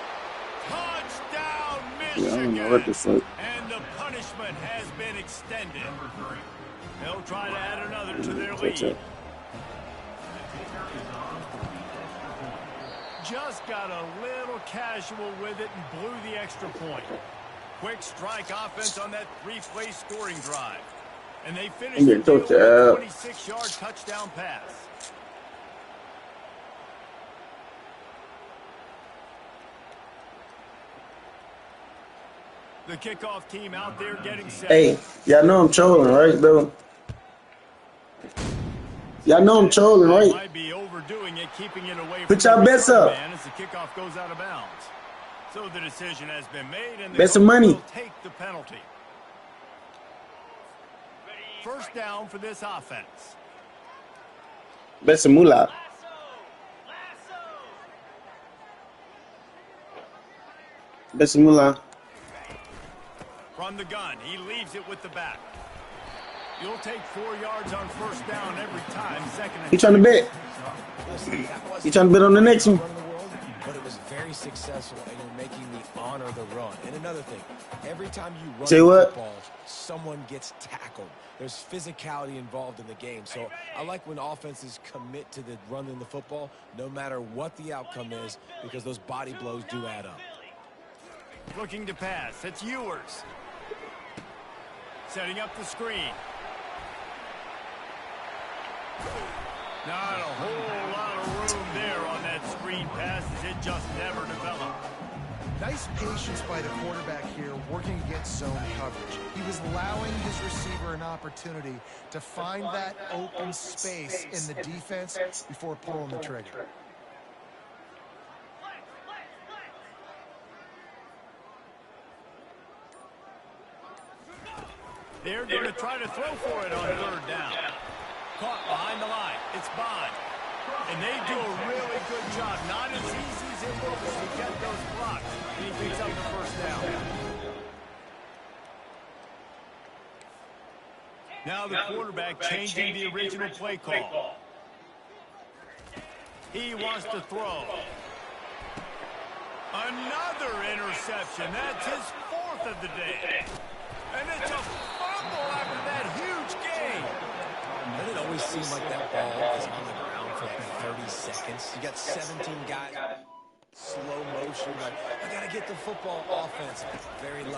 Touchdown, Michigan. Yeah, I don't know what the fuck. And the punishment has been extended. They'll try to add another to their lead. Just got a little casual with it and blew the extra point. Quick strike offense on that three-play scoring drive. And they finished the deal with a 26-yard touchdown pass. The kickoff team out there getting set. Hey, y'all know I'm trolling, right, though? Y'all know I'm trolling, right? Might be overdoing it, keeping it away. Put y'all bets up. As the kickoff goes out of bounds. So the decision has been made, and bet some money. Will take the penalty. First down for this offense. Bet some moolah. Bet some moolah. From the gun, he leaves it with the back. You'll take 4 yards on first down every time. Second and He trying to bet. He trying to bet on the next one. But it was very successful, and you're making me honor the run. And another thing, every time you run the football, someone gets tackled. There's physicality involved in the game. So I like when offenses commit to the running the football, no matter what the outcome is, because those body blows do add up. Looking to pass. It's Ewers. Setting up the screen. Not a whole lot of room there on that screen pass as it just never developed. Nice patience by the quarterback here, working against zone coverage. He was allowing his receiver an opportunity to find that open space in the defense before pulling the trigger. They're going to try to throw for it on third down. Caught behind the line. It's Bond. And they do a really good job. Not as easy as it looks to get those blocks. And he picks up the first down. Now the quarterback changing the original play call. He wants to throw. Another interception. That's his fourth of the day. And it's a fumble after that huge gain. Doesn't it always seem like that ball is on the ground for like 30 seconds? You got 17 guys, slow motion. Like, I got to get the football offense. Very lucky.